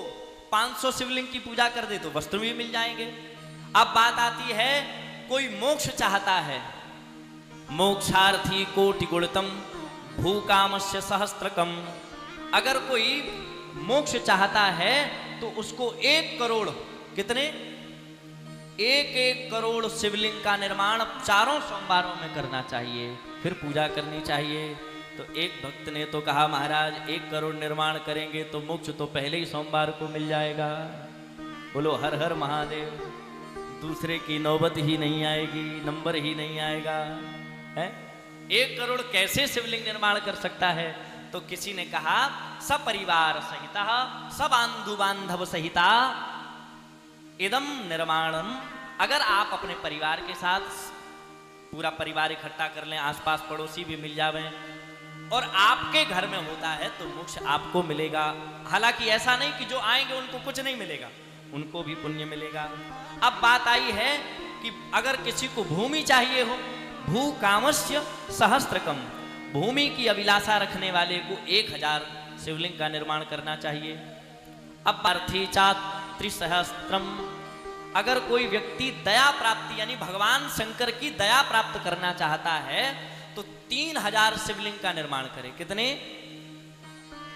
500 शिवलिंग की पूजा कर दे तो वस्त्र भी मिल जाएंगे। अब बात आती है कोई मोक्ष चाहता है, मोक्षार्थी कोटि गुणतम भूकामस्य सहस्त्रकम। अगर कोई मोक्ष चाहता है तो उसको 1 करोड़, कितने 1 करोड़ शिवलिंग का निर्माण चारों सोमवारों में करना चाहिए, फिर पूजा करनी चाहिए। तो एक भक्त ने तो कहा महाराज 1 करोड़ निर्माण करेंगे तो मोक्ष तो पहले ही सोमवार को मिल जाएगा। बोलो हर हर महादेव, दूसरे की नौबत ही नहीं आएगी, नंबर ही नहीं आएगा है। 1 करोड़ कैसे शिवलिंग निर्माण कर सकता है? तो किसी ने कहा सपरिवार सहिता सबांधु बांधव सहिता इदम निर्माणम। अगर आप अपने परिवार के साथ पूरा परिवार इकट्ठा कर लें, आसपास पड़ोसी भी मिल जावें और आपके घर में होता है तो मोक्ष आपको मिलेगा। हालांकि ऐसा नहीं कि जो आएंगे उनको कुछ नहीं मिलेगा, उनको भी पुण्य मिलेगा। अब बात आई है कि अगर किसी को भूमि चाहिए हो, भू कामस्य सहस्त्रकम, भूमि की अभिलाषा रखने वाले को 1000 शिवलिंग का निर्माण करना चाहिए। अब अर्थी त्रिसहस्त्रम, अगर कोई व्यक्ति दया प्राप्ति यानी भगवान शंकर की दया प्राप्त करना चाहता है तो 3000 शिवलिंग का निर्माण करे। कितने?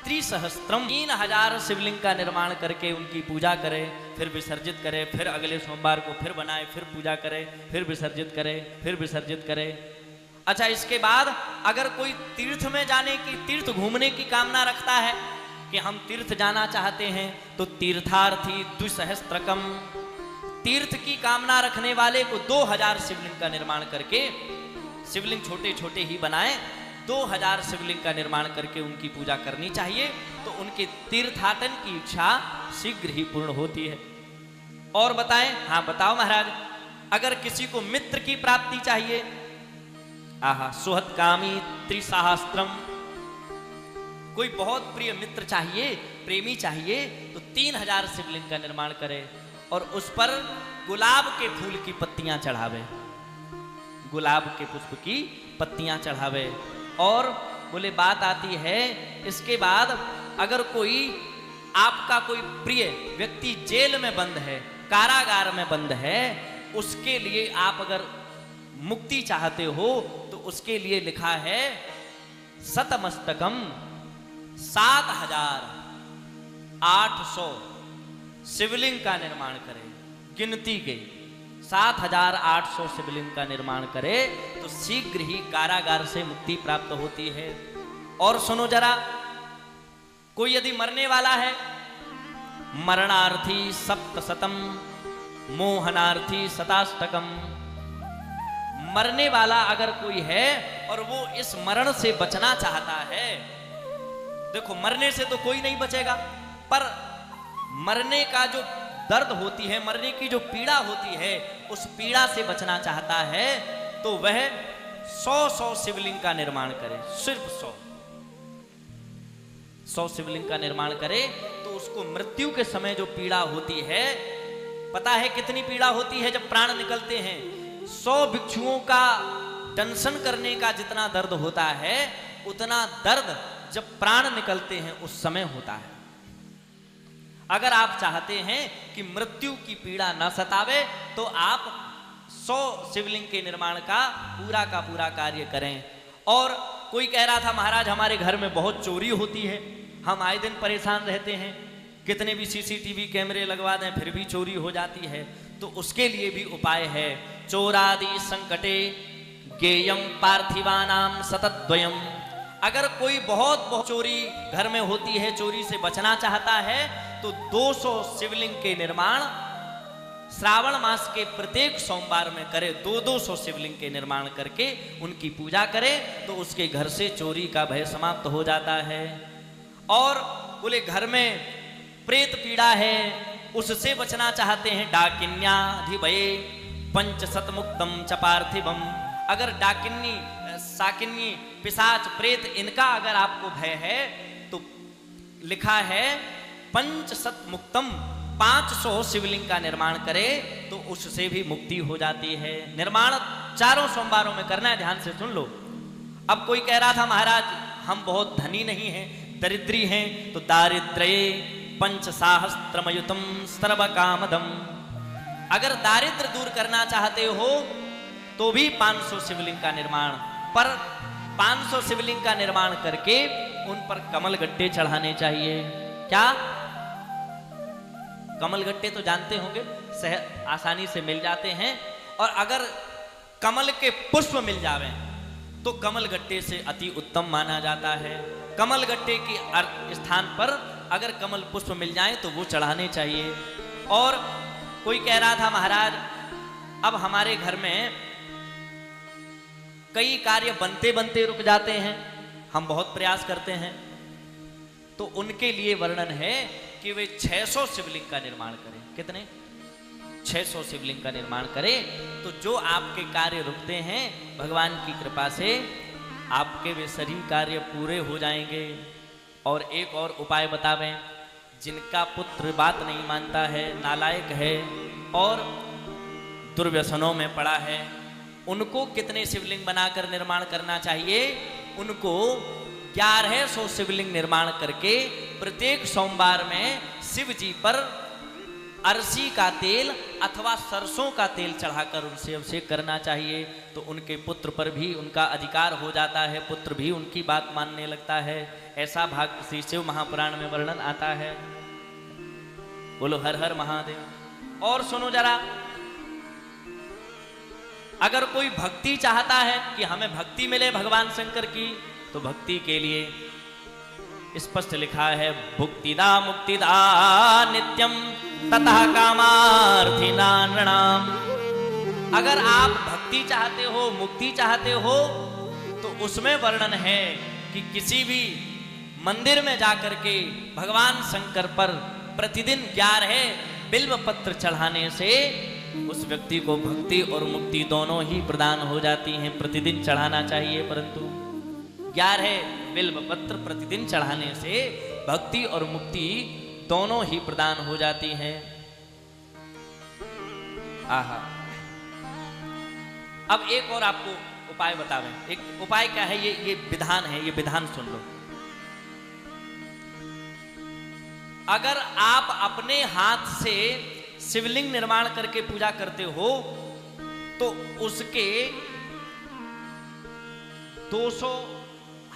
त्रिसहस्त्रम, 3000 शिवलिंग का निर्माण करके उनकी पूजा करे, फिर विसर्जित करे, फिर अगले सोमवार को फिर बनाए, फिर पूजा करे, फिर विसर्जित करे, फिर विसर्जित करे। अच्छा, इसके बाद अगर कोई तीर्थ में जाने की, तीर्थ घूमने की कामना रखता है कि हम तीर्थ जाना चाहते हैं तो तीर्थार्थी द्विसहस्त्रकम, तीर्थ की कामना रखने वाले को 2000 शिवलिंग का निर्माण करके, शिवलिंग छोटे छोटे ही बनाए, 2000 शिवलिंग का निर्माण करके उनकी पूजा करनी चाहिए तो उनके तीर्थाटन की इच्छा शीघ्र ही पूर्ण होती है। और बताएं? हाँ बताओ महाराज। अगर किसी को मित्र की प्राप्ति चाहिए, आहा सुहतकामी त्रिसहस्त्रम, कोई बहुत प्रिय मित्र चाहिए, प्रेमी चाहिए तो 3000 शिवलिंग का निर्माण करे और उस पर गुलाब के फूल की पत्तियां चढ़ावे, गुलाब के पुष्प की पत्तियां चढ़ावे। और बोले बात आती है इसके बाद अगर कोई आपका कोई प्रिय व्यक्ति जेल में बंद है, कारागार में बंद है, उसके लिए आप अगर मुक्ति चाहते हो तो उसके लिए लिखा है शतमस्तकम, 7800 शिवलिंग का निर्माण करे, गिनती के 7800 शिवलिंग का निर्माण करे तो शीघ्र ही कारागार से मुक्ति प्राप्त होती है। और सुनो जरा, कोई यदि मरने वाला है, मरणार्थी सप्तशतम मोहनार्थी शताष्टकम, मरने वाला अगर कोई है और वो इस मरण से बचना चाहता है, देखो मरने से तो कोई नहीं बचेगा, पर मरने का जो दर्द होती है, मरने की जो पीड़ा होती है, उस पीड़ा से बचना चाहता है तो वह 100 शिवलिंग का निर्माण करे, सिर्फ 100 शिवलिंग का निर्माण करे तो उसको मृत्यु के समय जो पीड़ा होती है, पता है कितनी पीड़ा होती है जब प्राण निकलते हैं? 100 भिक्षुओं का दंशन करने का जितना दर्द होता है उतना दर्द जब प्राण निकलते हैं उस समय होता है। अगर आप चाहते हैं कि मृत्यु की पीड़ा न सतावे तो आप 100 शिवलिंग के निर्माण का पूरा कार्य करें। और कोई कह रहा था महाराज हमारे घर में बहुत चोरी होती है, हम आए दिन परेशान रहते हैं, कितने भी सीसीटीवी कैमरे लगवा दें फिर भी चोरी हो जाती है। तो उसके लिए भी उपाय है, चोरादि संकटे गेयम पार्थिवानाम सतद्वयम। अगर कोई बहुत चोरी घर में होती है, चोरी से बचना चाहता है तो 200 शिवलिंग के निर्माण श्रावण मास के प्रत्येक सोमवार में करे, 200 शिवलिंग के निर्माण करके उनकी पूजा करे तो उसके घर से चोरी का भय समाप्त हो जाता है। और बोले घर में प्रेत पीड़ा है, उससे बचना चाहते हैं, डाकिन्याधिभये पंचशतमुक्तम च पार्थिवम। अगर डाकिन्नी साकिन्नी पिशाच प्रेत इनका अगर आपको भय है तो लिखा है 500 मुक्तम, 500 शिवलिंग का निर्माण करे तो उससे भी मुक्ति हो जाती है। निर्माण 4 सोमवारों में करना है, ध्यान से सुन लो। अब कोई कह रहा था महाराज हम बहुत धनी नहीं हैं, दरिद्री हैं, तो दारिद्र्ये 5 सहस्त्रमयुतम सर्व कामदम। अगर दारिद्र दूर करना चाहते हो तो भी 500 शिवलिंग का निर्माण, पर 500 शिवलिंग का निर्माण करके उन पर कमल गट्टे चढ़ाने चाहिए। क्या कमल गट्टे तो जानते होंगे, आसानी से मिल जाते हैं। और अगर कमल के पुष्प मिल जावे तो कमल गट्टे से अति उत्तम माना जाता है। कमल गट्टे के स्थान पर अगर कमल पुष्प मिल जाए तो वो चढ़ाने चाहिए। और कोई कह रहा था महाराज अब हमारे घर में कई कार्य बनते बनते रुक जाते हैं, हम बहुत प्रयास करते हैं, तो उनके लिए वर्णन है कि वे 600 शिवलिंग का निर्माण करें। कितने? 600 शिवलिंग का निर्माण करें तो जो आपके कार्य रुकते हैं भगवान की कृपा से आपके वे सभी कार्य पूरे हो जाएंगे। और एक और उपाय बतावें, जिनका पुत्र बात नहीं मानता है, नालायक है और दुर्व्यसनों में पड़ा है, उनको कितने शिवलिंग बनाकर निर्माण करना चाहिए? उनको 1100 शिवलिंग निर्माण करके प्रत्येक सोमवार में शिव जी पर अरसी का तेल अथवा सरसों का तेल चढ़ाकर उनसे अभिषेक करना चाहिए। तो उनके पुत्र पर भी उनका अधिकार हो जाता है, पुत्र भी उनकी बात मानने लगता है। ऐसा भाग श्री शिव महापुराण में वर्णन आता है। बोलो हर हर महादेव। और सुनो जरा, अगर कोई भक्ति चाहता है कि हमें भक्ति मिले भगवान शंकर की, तो भक्ति के लिए स्पष्ट लिखा है भुक्तिदा मुक्तिदा नित्यम ततः कामार्थिना नृणाम। अगर आप भक्ति चाहते हो, मुक्ति चाहते हो, तो उसमें वर्णन है कि किसी भी मंदिर में जाकर के भगवान शंकर पर प्रतिदिन 11 बिल्व पत्र चढ़ाने से उस व्यक्ति को भक्ति और मुक्ति दोनों ही प्रदान हो जाती हैं। प्रतिदिन चढ़ाना चाहिए, परंतु 11 बिल्व पत्र प्रतिदिन चढ़ाने से भक्ति और मुक्ति दोनों ही प्रदान हो जाती हैं। आहा। अब एक और आपको उपाय बतावें। एक उपाय क्या है? ये विधान है, ये विधान सुन लो। अगर आप अपने हाथ से शिवलिंग निर्माण करके पूजा करते हो तो उसके 200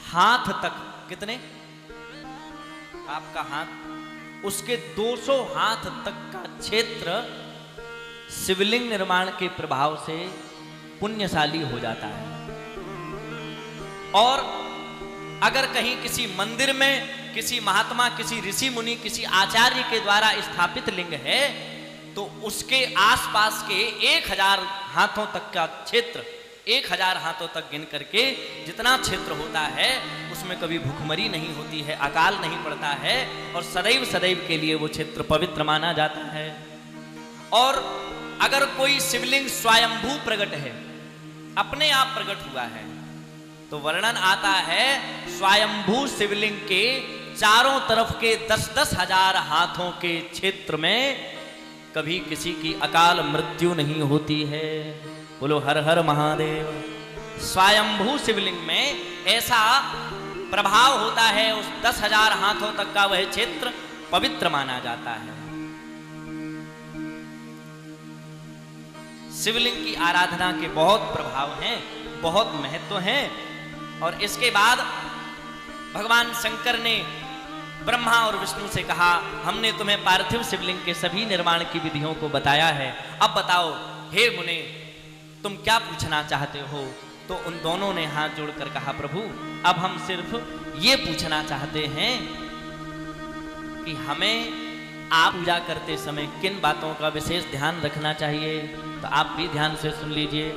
हाथ तक, कितने? आपका हाथ, उसके 200 हाथ तक का क्षेत्र शिवलिंग निर्माण के प्रभाव से पुण्यशाली हो जाता है। और अगर कहीं किसी मंदिर में किसी महात्मा, किसी ऋषि मुनि, किसी आचार्य के द्वारा स्थापित लिंग है तो उसके आसपास के 1000 हाथों तक का क्षेत्र, 1000 हाथों तक गिन करके जितना क्षेत्र होता है उसमें कभी भूखमरी नहीं होती है, अकाल नहीं पड़ता है और सदैव सदैव के लिए वो क्षेत्र पवित्र माना जाता है। और अगर कोई शिवलिंग स्वयंभू प्रकट है, अपने आप प्रकट हुआ है, तो वर्णन आता है स्वयंभू शिवलिंग के चारों तरफ के 10-10 हजार हाथों के क्षेत्र में कभी किसी की अकाल मृत्यु नहीं होती है। बोलो हर हर महादेव। स्वयंभू शिवलिंग में ऐसा प्रभाव होता है, उस 10,000 हाथों तक का वह क्षेत्र पवित्र माना जाता है। शिवलिंग की आराधना के बहुत प्रभाव हैं, बहुत महत्व हैं। और इसके बाद भगवान शंकर ने ब्रह्मा और विष्णु से कहा, हमने तुम्हें पार्थिव शिवलिंग के सभी निर्माण की विधियों को बताया है, अब बताओ हे मुने तुम क्या पूछना चाहते हो। तो उन दोनों ने हाथ जोड़कर कहा, प्रभु अब हम सिर्फ ये पूछना चाहते हैं कि हमें आप पूजा करते समय किन बातों का विशेष ध्यान रखना चाहिए। तो आप भी ध्यान से सुन लीजिए।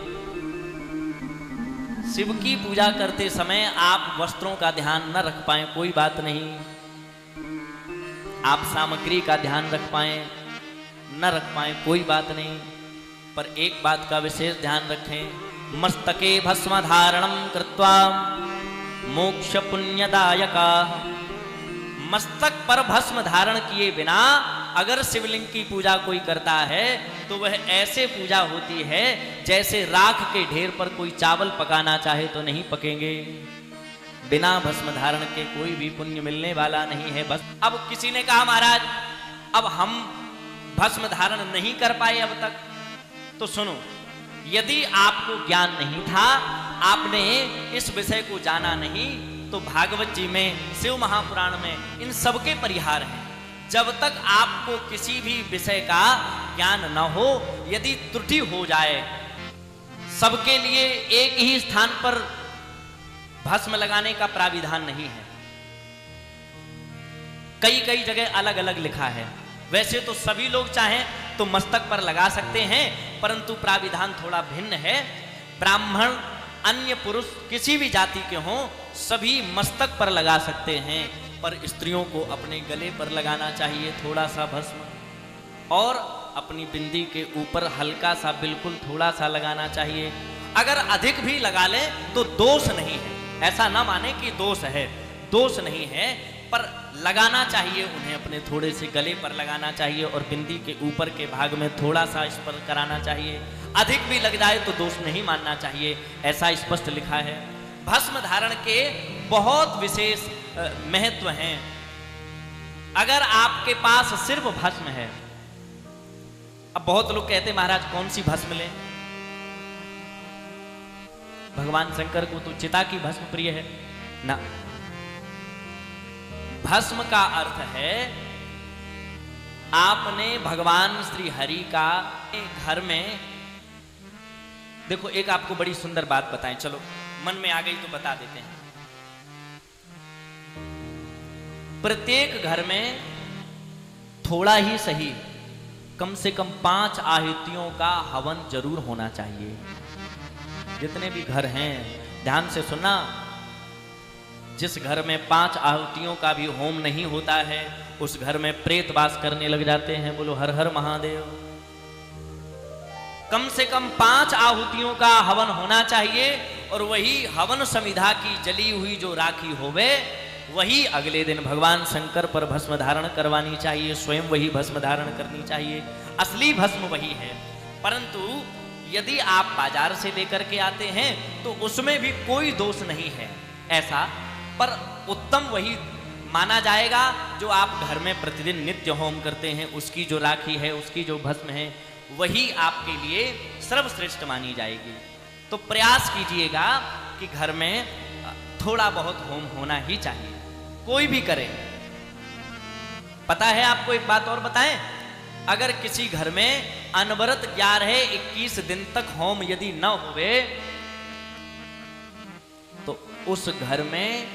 शिव की पूजा करते समय आप वस्त्रों का ध्यान न रख पाए कोई बात नहीं, आप सामग्री का ध्यान रख पाए न रख पाए कोई बात नहीं, पर एक बात का विशेष ध्यान रखें, मस्तके भस्म धारणम कृत्वा मोक्ष पुण्यदायका। मस्तक पर भस्म धारण किए बिना अगर शिवलिंग की पूजा कोई करता है तो वह ऐसे पूजा होती है जैसे राख के ढेर पर कोई चावल पकाना चाहे तो नहीं पकेंगे। बिना भस्म धारण के कोई भी पुण्य मिलने वाला नहीं है। बस अब किसी ने कहा महाराज अब हम भस्म धारण नहीं कर पाए अब तक, तो सुनो, यदि आपको ज्ञान नहीं था, आपने इस विषय को जाना नहीं, तो भागवत जी में, शिव महापुराण में इन सबके परिहार हैं। जब तक आपको किसी भी विषय का ज्ञान न हो, यदि त्रुटि हो जाए, सबके लिए एक ही स्थान पर भस्म लगाने का प्राविधान नहीं है, कई कई जगह अलग अलग लिखा है। वैसे तो सभी लोग चाहें तो मस्तक पर लगा सकते हैं, परंतु प्राविधान थोड़ा भिन्न है। ब्राह्मण, अन्य पुरुष किसी भी जाति के हों, सभी मस्तक पर लगा सकते हैं, पर स्त्रियों को अपने गले पर लगाना चाहिए थोड़ा सा भस्म, और अपनी बिंदी के ऊपर हल्का सा, बिल्कुल थोड़ा सा लगाना चाहिए। अगर अधिक भी लगा ले तो दोष नहीं है, ऐसा ना माने कि दोष है, दोष नहीं है, पर लगाना चाहिए उन्हें, अपने थोड़े से गले पर लगाना चाहिए और बिंदी के ऊपर के भाग में थोड़ा सा स्पर्श कराना चाहिए। अधिक भी लग जाए तो दोष नहीं मानना चाहिए, ऐसा स्पष्ट लिखा है। भस्म धारण के बहुत विशेष महत्व हैं। अगर आपके पास सिर्फ भस्म है, अब बहुत लोग कहते हैं महाराज कौन सी भस्म लें, भगवान शंकर को तो चिता की भस्म प्रिय है ना। भस्म का अर्थ है आपने भगवान श्री हरि का घर में, देखो एक आपको बड़ी सुंदर बात बताएं, चलो मन में आ गई तो बता देते हैं। प्रत्येक घर में थोड़ा ही सही, कम से कम 5 आहुतियों का हवन जरूर होना चाहिए। जितने भी घर हैं ध्यान से सुनना, जिस घर में 5 आहुतियों का भी होम नहीं होता है, उस घर में प्रेत वास करने लग जाते हैं। बोलो हर हर महादेव। कम से कम 5 आहुतियों का हवन होना चाहिए, और वही हवन समिधा की जली हुई जो राखी होवे, वही अगले दिन भगवान शंकर पर भस्म धारण करवानी चाहिए। स्वयं वही भस्म धारण करनी चाहिए, असली भस्म वही है। परंतु यदि आप बाजार से लेकर के आते हैं तो उसमें भी कोई दोष नहीं है ऐसा, पर उत्तम वही माना जाएगा जो आप घर में प्रतिदिन नित्य होम करते हैं, उसकी जो राखी है, उसकी जो भस्म है, वही आपके लिए सर्वश्रेष्ठ मानी जाएगी। तो प्रयास कीजिएगा कि घर में थोड़ा बहुत होम होना ही चाहिए, कोई भी करे। पता है आपको एक बात और बताएं, अगर किसी घर में अनवरत 11-21 दिन तक होम यदि न हुए, तो उस घर में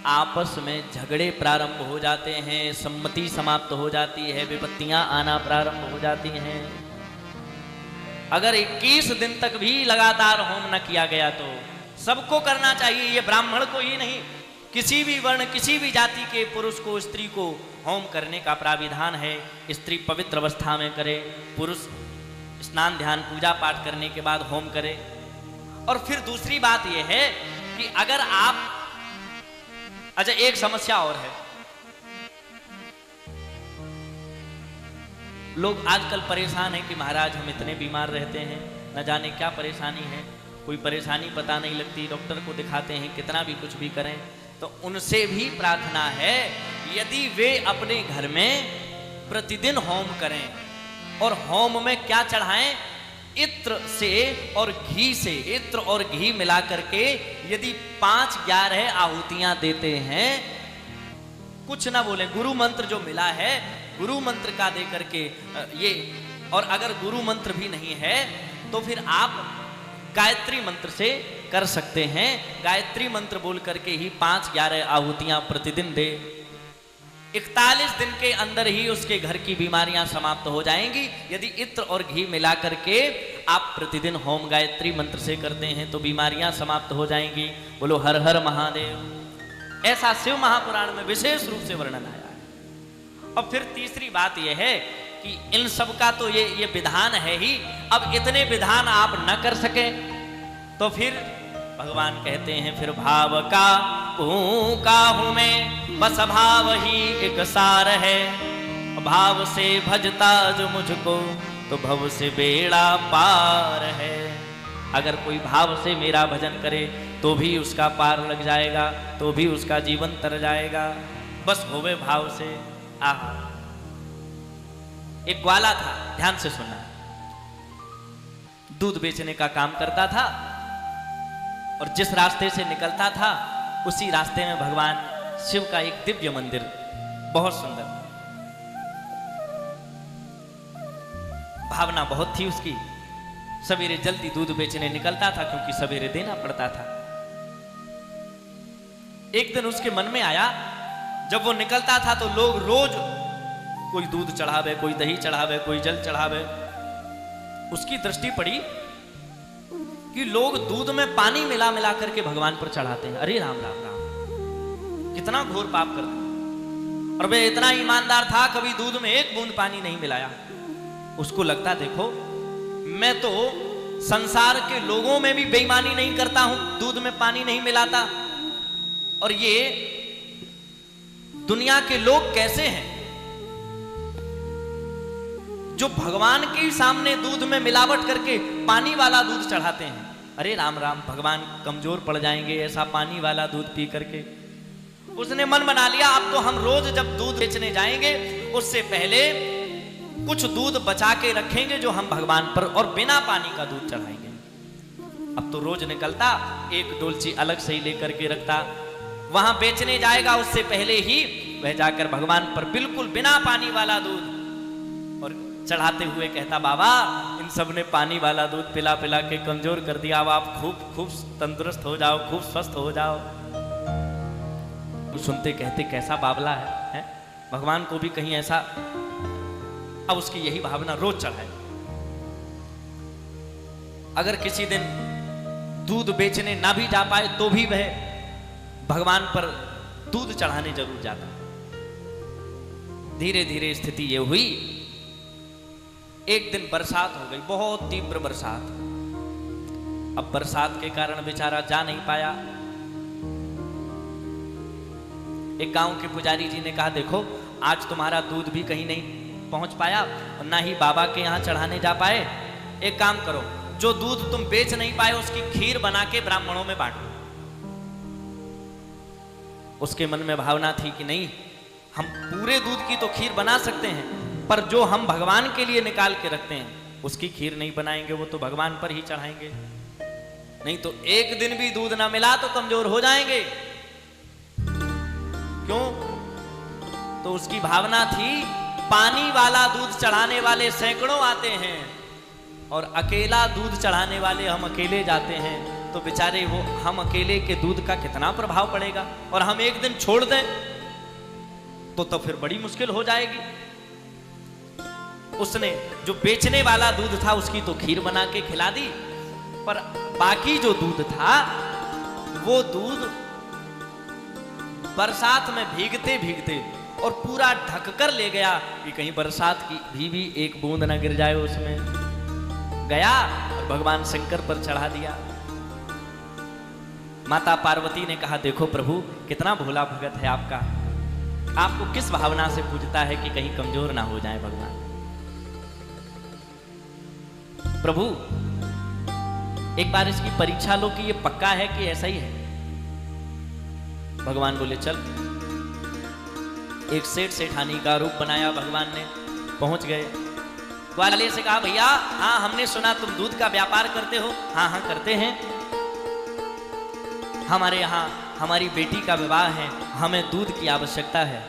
आपस में झगड़े प्रारंभ हो जाते हैं, सम्मति समाप्त हो जाती है, विपत्तियां आना प्रारंभ हो जाती हैं। अगर 21 दिन तक भी लगातार होम न किया गया तो सबको करना चाहिए, ये ब्राह्मण को ही नहीं, किसी भी वर्ण, किसी भी जाति के पुरुष को, स्त्री को होम करने का प्राविधान है। स्त्री पवित्र अवस्था में करे, पुरुष स्नान ध्यान पूजा पाठ करने के बाद होम करे। और फिर दूसरी बात यह है कि अगर आप, अच्छा एक समस्या और है, लोग आजकल परेशान हैं कि महाराज हम इतने बीमार रहते हैं, न जाने क्या परेशानी है, कोई परेशानी पता नहीं लगती, डॉक्टर को दिखाते हैं, कितना भी कुछ भी करें। तो उनसे भी प्रार्थना है, यदि वे अपने घर में प्रतिदिन होम करें, और होम में क्या चढ़ाएं, इत्र से और घी से, इत्र और घी मिला करके यदि 5-11 आहुतियां देते हैं, कुछ ना बोले, गुरु मंत्र जो मिला है गुरु मंत्र का दे करके ये, और अगर गुरु मंत्र भी नहीं है तो फिर आप गायत्री मंत्र से कर सकते हैं। गायत्री मंत्र बोल करके ही 5-11 आहुतियां प्रतिदिन दे, 41 दिन के अंदर ही उसके घर की बीमारियां समाप्त हो जाएंगी। यदि इत्र और घी मिला करके आप प्रतिदिन होम गायत्री मंत्र से करते हैं तो बीमारियां समाप्त हो जाएंगी। बोलो हर हर महादेव। ऐसा शिव महापुराण में विशेष रूप से वर्णन आया है। और फिर तीसरी बात यह है कि इन सब का तो ये विधान है ही। अब इतने विधान आप न कर सके तो फिर भगवान कहते हैं फिर भाव का फूंका हूं मैं, बस भाव ही एक सार है। भाव से भजता जो मुझको तो भव से बेड़ा पार है। अगर कोई भाव से मेरा भजन करे तो भी उसका पार लग जाएगा, तो भी उसका जीवन तर जाएगा, बस होवे भाव से। आहा, एक ग्वाला था, ध्यान से सुनना, दूध बेचने का काम करता था और जिस रास्ते से निकलता था उसी रास्ते में भगवान शिव का एक दिव्य मंदिर, बहुत सुंदर। भावना बहुत थी उसकी, सवेरे जल्दी दूध बेचने निकलता था क्योंकि सवेरे देना पड़ता था। एक दिन उसके मन में आया, जब वो निकलता था तो लोग रोज कोई दूध चढ़ावे, कोई दही चढ़ावे, कोई जल चढ़ावे। उसकी दृष्टि पड़ी कि लोग दूध में पानी मिला मिला करके भगवान पर चढ़ाते हैं। अरे राम राम राम, कितना घोर पाप करते हैं। और वे इतना ईमानदार था, कभी दूध में एक बूंद पानी नहीं मिलाया। उसको लगता, देखो मैं तो संसार के लोगों में भी बेईमानी नहीं करता हूं, दूध में पानी नहीं मिलाता, और ये दुनिया के लोग कैसे हैं जो भगवान के सामने दूध में मिलावट करके पानी वाला दूध चढ़ाते हैं। अरे राम राम, भगवान कमजोर पड़ जाएंगे ऐसा पानी वाला दूध पी करके। उसने मन बना लिया, अब तो हम रोज जब दूध बेचने जाएंगे उससे पहले कुछ दूध बचा के रखेंगे जो हम भगवान पर और बिना पानी का दूध चढ़ाएंगे। अब तो रोज निकलता, एक डोलची अलग से ही लेकर के रखता, वहां बेचने जाएगा उससे पहले ही वह जाकर भगवान पर बिल्कुल बिना पानी वाला दूध और चढ़ाते हुए कहता, बाबा इन सब ने पानी वाला दूध पिला पिला के कमजोर कर दिया, अब आप खूब खूब तंदुरुस्त हो जाओ, खूब स्वस्थ हो जाओ। सुनते कहते कैसा बावला है? भगवान को भी कहीं ऐसा। अब उसकी यही भावना रोज चढ़ाए। अगर किसी दिन दूध बेचने ना भी जा पाए तो भी वह भगवान पर दूध चढ़ाने जरूर जाता। धीरे धीरे स्थिति ये हुई, एक दिन बरसात हो गई, बहुत तीव्र बरसात। अब बरसात के कारण बेचारा जा नहीं पाया। एक गांव के पुजारी जी ने कहा, देखो आज तुम्हारा दूध भी कहीं नहीं पहुंच पाया और ना ही बाबा के यहां चढ़ाने जा पाए। एक काम करो, जो दूध तुम बेच नहीं पाए उसकी खीर बना के ब्राह्मणों में बांटो। उसके मन में भावना थी कि नहीं, हम पूरे दूध की तो खीर बना सकते हैं, पर जो हम भगवान के लिए निकाल के रखते हैं उसकी खीर नहीं बनाएंगे, वो तो भगवान पर ही चढ़ाएंगे। नहीं तो एक दिन भी दूध ना मिला तो कमजोर हो जाएंगे। क्यों? तो उसकी भावना थी, पानी वाला दूध चढ़ाने वाले सैकड़ों आते हैं और अकेला दूध चढ़ाने वाले हम अकेले जाते हैं, तो बेचारे वो हम अकेले के दूध का कितना प्रभाव पड़ेगा। और हम एक दिन छोड़ दें तो फिर बड़ी मुश्किल हो जाएगी। उसने जो बेचने वाला दूध था उसकी तो खीर बना के खिला दी, पर बाकी जो दूध था वो दूध बरसात में भीगते भीगते और पूरा ढक कर ले गया कि कहीं बरसात की भी एक बूंद ना गिर जाए उसमें। गया और भगवान शंकर पर चढ़ा दिया। माता पार्वती ने कहा, देखो प्रभु कितना भोला भगत है आपका, आपको किस भावना से पूजता है कि कहीं कमजोर ना हो जाए भगवान। प्रभु एक बार इसकी परीक्षा लो कि ये पक्का है कि ऐसा ही है। भगवान बोले चल। एक सेठ सेठानी का रूप बनाया भगवान ने, पहुंच गए। ग्वाले से कहा, भैया हाँ हमने सुना तुम दूध का व्यापार करते हो। हाँ हाँ करते हैं, हमारे यहाँ हमारी बेटी का विवाह है, हमें दूध की आवश्यकता है।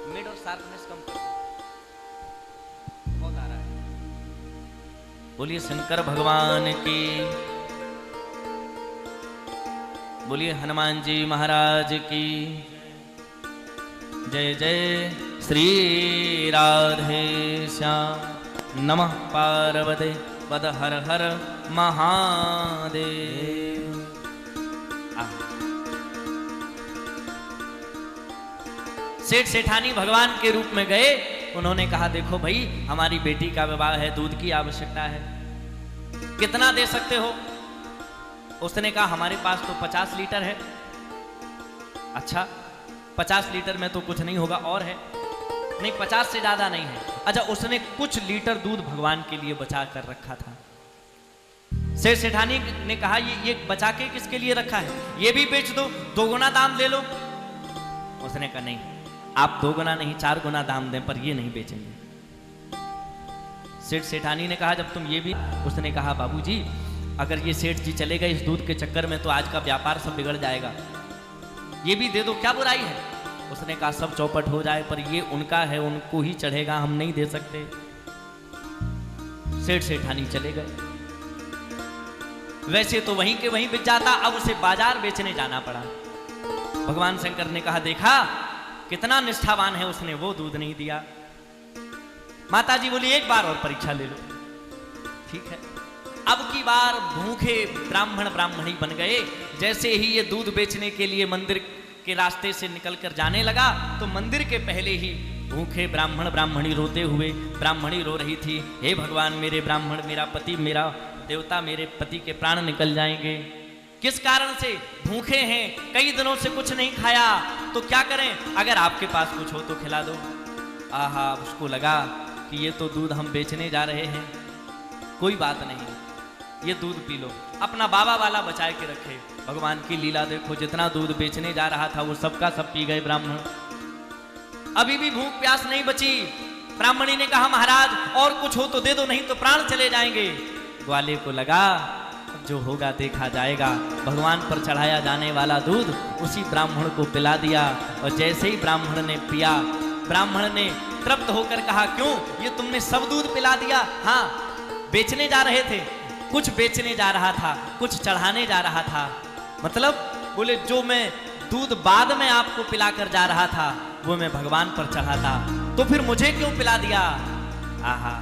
मिड और शार्पनेस कम करो, बहुत आ रहा है। बोलिए शंकर भगवान की, बोलिए हनुमान जी महाराज की जय। जय श्री राधे श्याम। नमः पार्वते पद हर हर महादेव। सेठ सेठानी भगवान के रूप में गए। उन्होंने कहा, देखो भाई हमारी बेटी का विवाह है, दूध की आवश्यकता है। कितना दे सकते हो? उसने कहा हमारे पास तो 50 लीटर है। अच्छा 50 लीटर में तो कुछ नहीं होगा, और है? नहीं 50 से ज्यादा नहीं है। अच्छा उसने कुछ लीटर दूध भगवान के लिए बचा कर रखा था। सेठ सेठानी ने कहा ये बचा के किसके लिए रखा है? ये भी बेच दो, 2 गुना दाम ले लो। उसने कहा नहीं, आप 2 गुना नहीं 4 गुना दाम दें, पर ये नहीं बेचेंगे। सेठ सेठानी ने कहा जब तुम ये भी, उसने कहा बाबूजी अगर ये सेठ जी चले गए इस दूध के चक्कर में तो आज का व्यापार सब बिगड़ जाएगा, ये भी दे दो, क्या बुराई है? उसने कहा सब चौपट हो जाए, पर ये उनका है, उनको ही चढ़ेगा, हम नहीं दे सकते। सेठ सेठानी चले गए। वैसे तो वहीं के वहीं बिक जाता, अब उसे बाजार बेचने जाना पड़ा। भगवान शंकर ने कहा देखा कितना निष्ठावान है, उसने वो दूध नहीं दिया। माता जी बोली एक बार और परीक्षा ले लो। ठीक है, अब की बार भूखे ब्राह्मण ब्राह्मणी बन गए। जैसे ही ये दूध बेचने के लिए मंदिर के रास्ते से निकलकर जाने लगा तो मंदिर के पहले ही भूखे ब्राह्मण ब्राह्मणी रोते हुए, ब्राह्मणी रो रही थी, हे भगवान मेरे ब्राह्मण, मेरा पति, मेरा देवता, मेरे पति के प्राण निकल जाएंगे। किस कारण से? भूखे हैं, कई दिनों से कुछ नहीं खाया, तो क्या करें? अगर आपके पास कुछ हो तो खिला दो। आहा, उसको लगा कि ये तो दूध हम बेचने जा रहे हैं, कोई बात नहीं, ये दूध पी लो। अपना बाबा वाला बचा के रखे। भगवान की लीला देखो, जितना दूध बेचने जा रहा था वो सबका सब पी गए ब्राह्मण। अभी भी भूख प्यास नहीं बची। ब्राह्मणी ने कहा महाराज और कुछ हो तो दे दो, नहीं तो प्राण चले जाएंगे। ग्वाले को लगा जो होगा देखा जाएगा। भगवान पर चढ़ाया जाने वाला दूध उसी ब्राह्मण को पिला दिया, और जैसे ही ब्राह्मण ने पिया, ब्राह्मण ने तृप्त होकर कहा क्यों ये तुमने सब दूध पिला दिया? हाँ, बेचने जा रहे थे, कुछ बेचने जा रहा था, कुछ चढ़ाने जा रहा था। मतलब बोले जो मैं दूध बाद में आपको पिलाकर जा रहा था वो मैं भगवान पर चढ़ाता, तो फिर मुझे क्यों पिला दिया? आहा,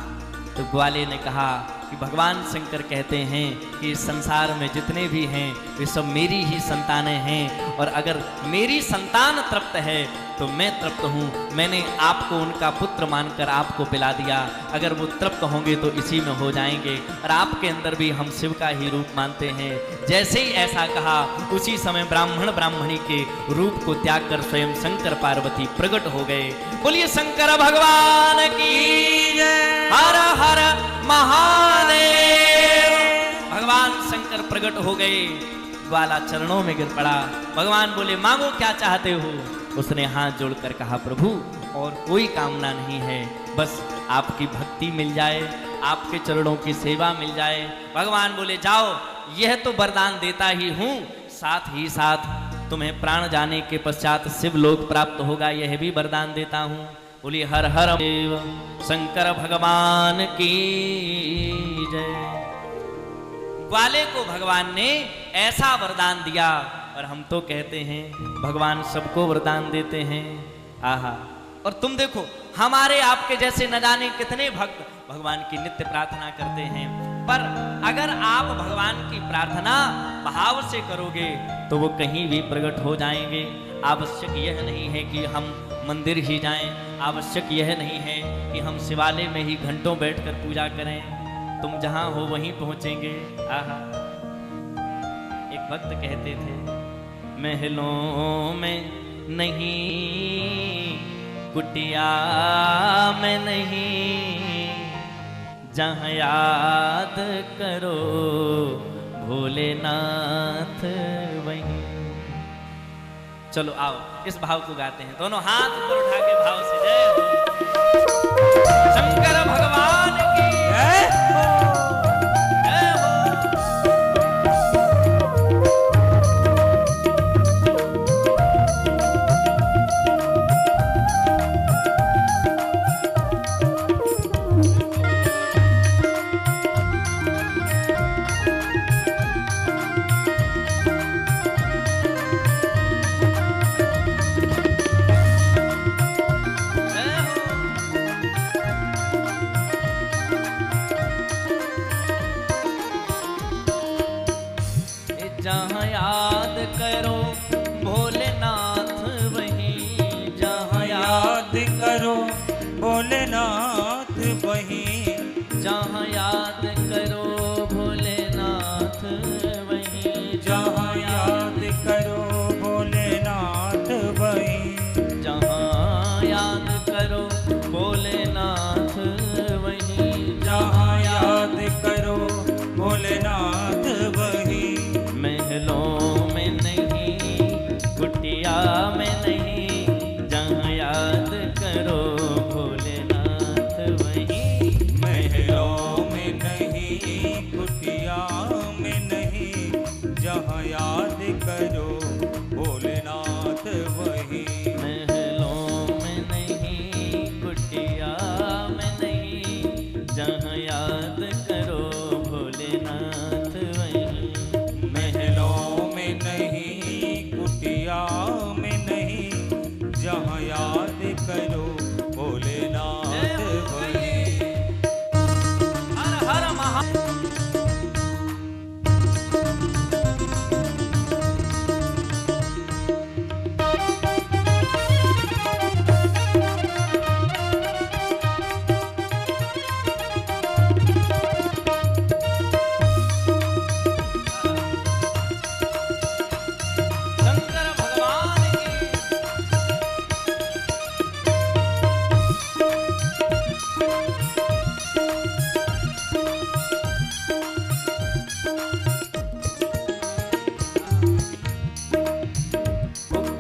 तो ग्वाले ने कहा कि भगवान शंकर कहते हैं कि संसार में जितने भी हैं वे सब मेरी ही संतानें हैं, और अगर मेरी संतान तृप्त है तो मैं तृप्त हूँ। मैंने आपको उनका पुत्र मानकर आपको पिला दिया, अगर वो तृप्त होंगे तो इसी में हो जाएंगे, और आपके अंदर भी हम शिव का ही रूप मानते हैं। जैसे ही ऐसा कहा उसी समय ब्राह्मण ब्राह्मणी के रूप को त्याग कर स्वयं शंकर पार्वती प्रकट हो गए। बोलिए शंकर भगवान की जय। हर हर महादेव। भगवान शंकर प्रकट हो गए, ग्वाला चरणों में गिर पड़ा। भगवान बोले मांगो क्या चाहते हो? उसने हाथ जोड़कर कहा प्रभु और कोई कामना नहीं है, बस आपकी भक्ति मिल जाए, आपके चरणों की सेवा मिल जाए। भगवान बोले जाओ, यह तो वरदान देता ही हूँ, साथ ही साथ तुम्हें प्राण जाने के पश्चात शिवलोक प्राप्त होगा, यह भी वरदान देता हूँ। बोली हर हर देव शंकर भगवान की जय। ग्वाले को भगवान ने ऐसा वरदान दिया, और हम तो कहते हैं भगवान सबको वरदान देते हैं। आहा, और तुम देखो हमारे आपके जैसे न जाने कितने भक्त भगवान की नित्य प्रार्थना करते हैं, पर अगर आप भगवान की प्रार्थना भाव से करोगे तो वो कहीं भी प्रकट हो जाएंगे। आवश्यक यह नहीं है कि हम मंदिर ही जाएं, आवश्यक यह नहीं है कि हम शिवालय में ही घंटों बैठकर पूजा करें, तुम जहां हो वहीं पहुंचेंगे। आहा, एक भक्त कहते थे महलों में नहीं, कुटिया में नहीं, जहां याद करो भोलेनाथ वहीं। चलो आओ इस भाव को गाते हैं, दोनों हाथ ऊपर उठा के भाव से जय हो शंकर भगवान की जय हो। जहाँ याद करो भोलेनाथ वहीं, जहाँ याद करो भोलेनाथ वहीं, जहाँ याद करो भोले जहाँ याद करो भोलेनाथ वहीं। हर हर महा शंकर भगवान की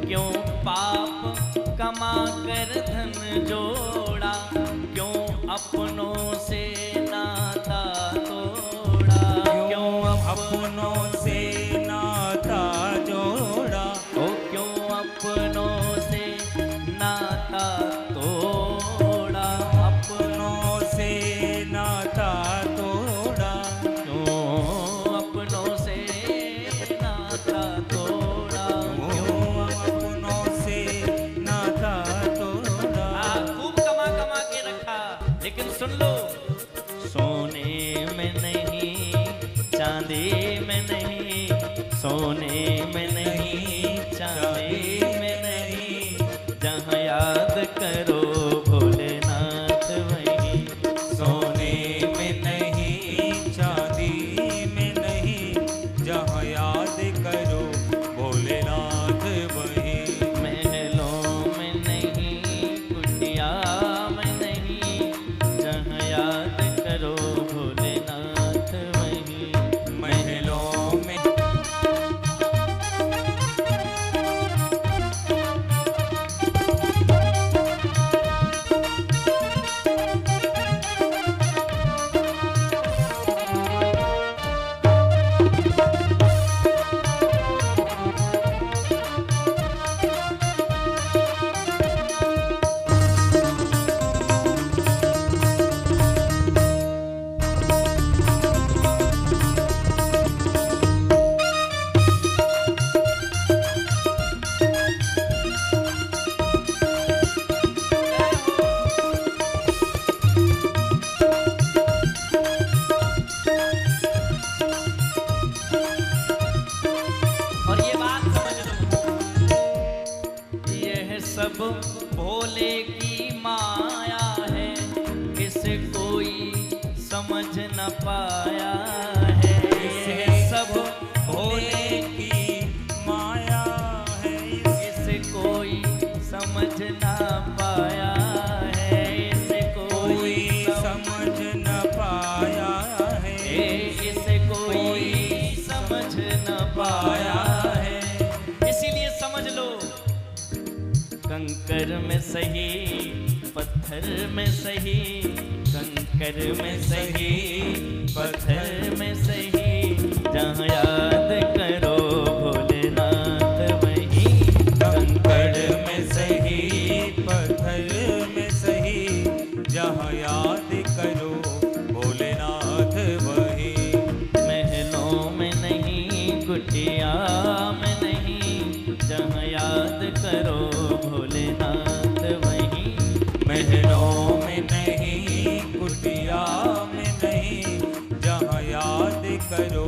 क्यों पाप कमा कर धन जोड़ा, क्यों अपनों से नाता तोड़ा, क्यों अपनों से नाता जोड़ा, ओ क्यों अपनों से नाता तोड़ा, अपनों से नाता तोड़ा, क्यों अपनों से नाता तोड़ा, क्यों अपनों से नाता तोड़ा। खूब कमा कमा के रखा, लेकिन सुन लो, सोने में नहीं, चांदी में नहीं, सोने में नहीं, चांदी में नहीं, जहाँ याद करो भोलेनाथ वहीं। सोने में नहीं, चांदी में नहीं, जहाँ याद करो भोलेनाथ वहीं। महलों में नहीं, कुटिया में नहीं, जहाँ याद करो भोलेनाथ वहीं। महलों में और ये बात समझ लो, यह सब भोले की माया है, इसे कोई समझ न पाया है। यह सब भोले की माया है, इसे कोई समझ न पाया है, इसे कोई कोई समझ न पाया है, इसे कोई समझ न पाया है। इसीलिए समझ लो, कंकर में सही, पत्थर में सही, कंकर में सही, पत्थर में सही, जहाँ याद करो भोलेनाथ वहीं। कंकड़ में सही, पत्थर में सही, जहाँ याद करो भोलेनाथ वहीं। महलों में नहीं, कुटिया में नहीं, जहाँ याद करो भोलेनाथ वहीं। महलों में नहीं, कुटिया में नहीं, जहाँ याद करो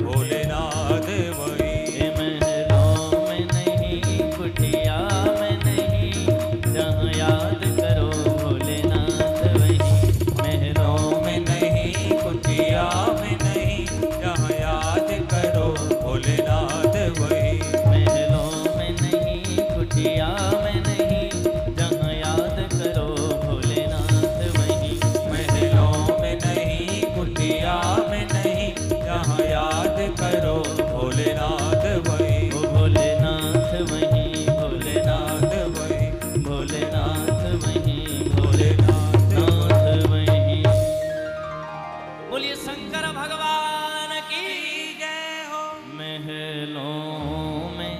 भोलेनाथ वहीं। महलों में नहीं, कुटिया में नहीं, जहाँ याद करो भोलेनाथ वहीं। महलों में नहीं, कुटिया में नहीं, जहाँ याद करो भोलेनाथ वहीं। महलों में नहीं, कुटिया में नहीं, जहाँ याद करो भोलेनाथ वहीं। महलों में नहीं, कुटिया में नहीं, जहाँ याद करो भोलेनाथ वहीं। ओ भोलेनाथ वहीं, भोलेनाथ भोलेनाथ वहीं, भोलेनाथ वहीं, भोलेनाथ भोलेनाथ वहीं। बोलिए शंकर भगवान की जय हो। महलों में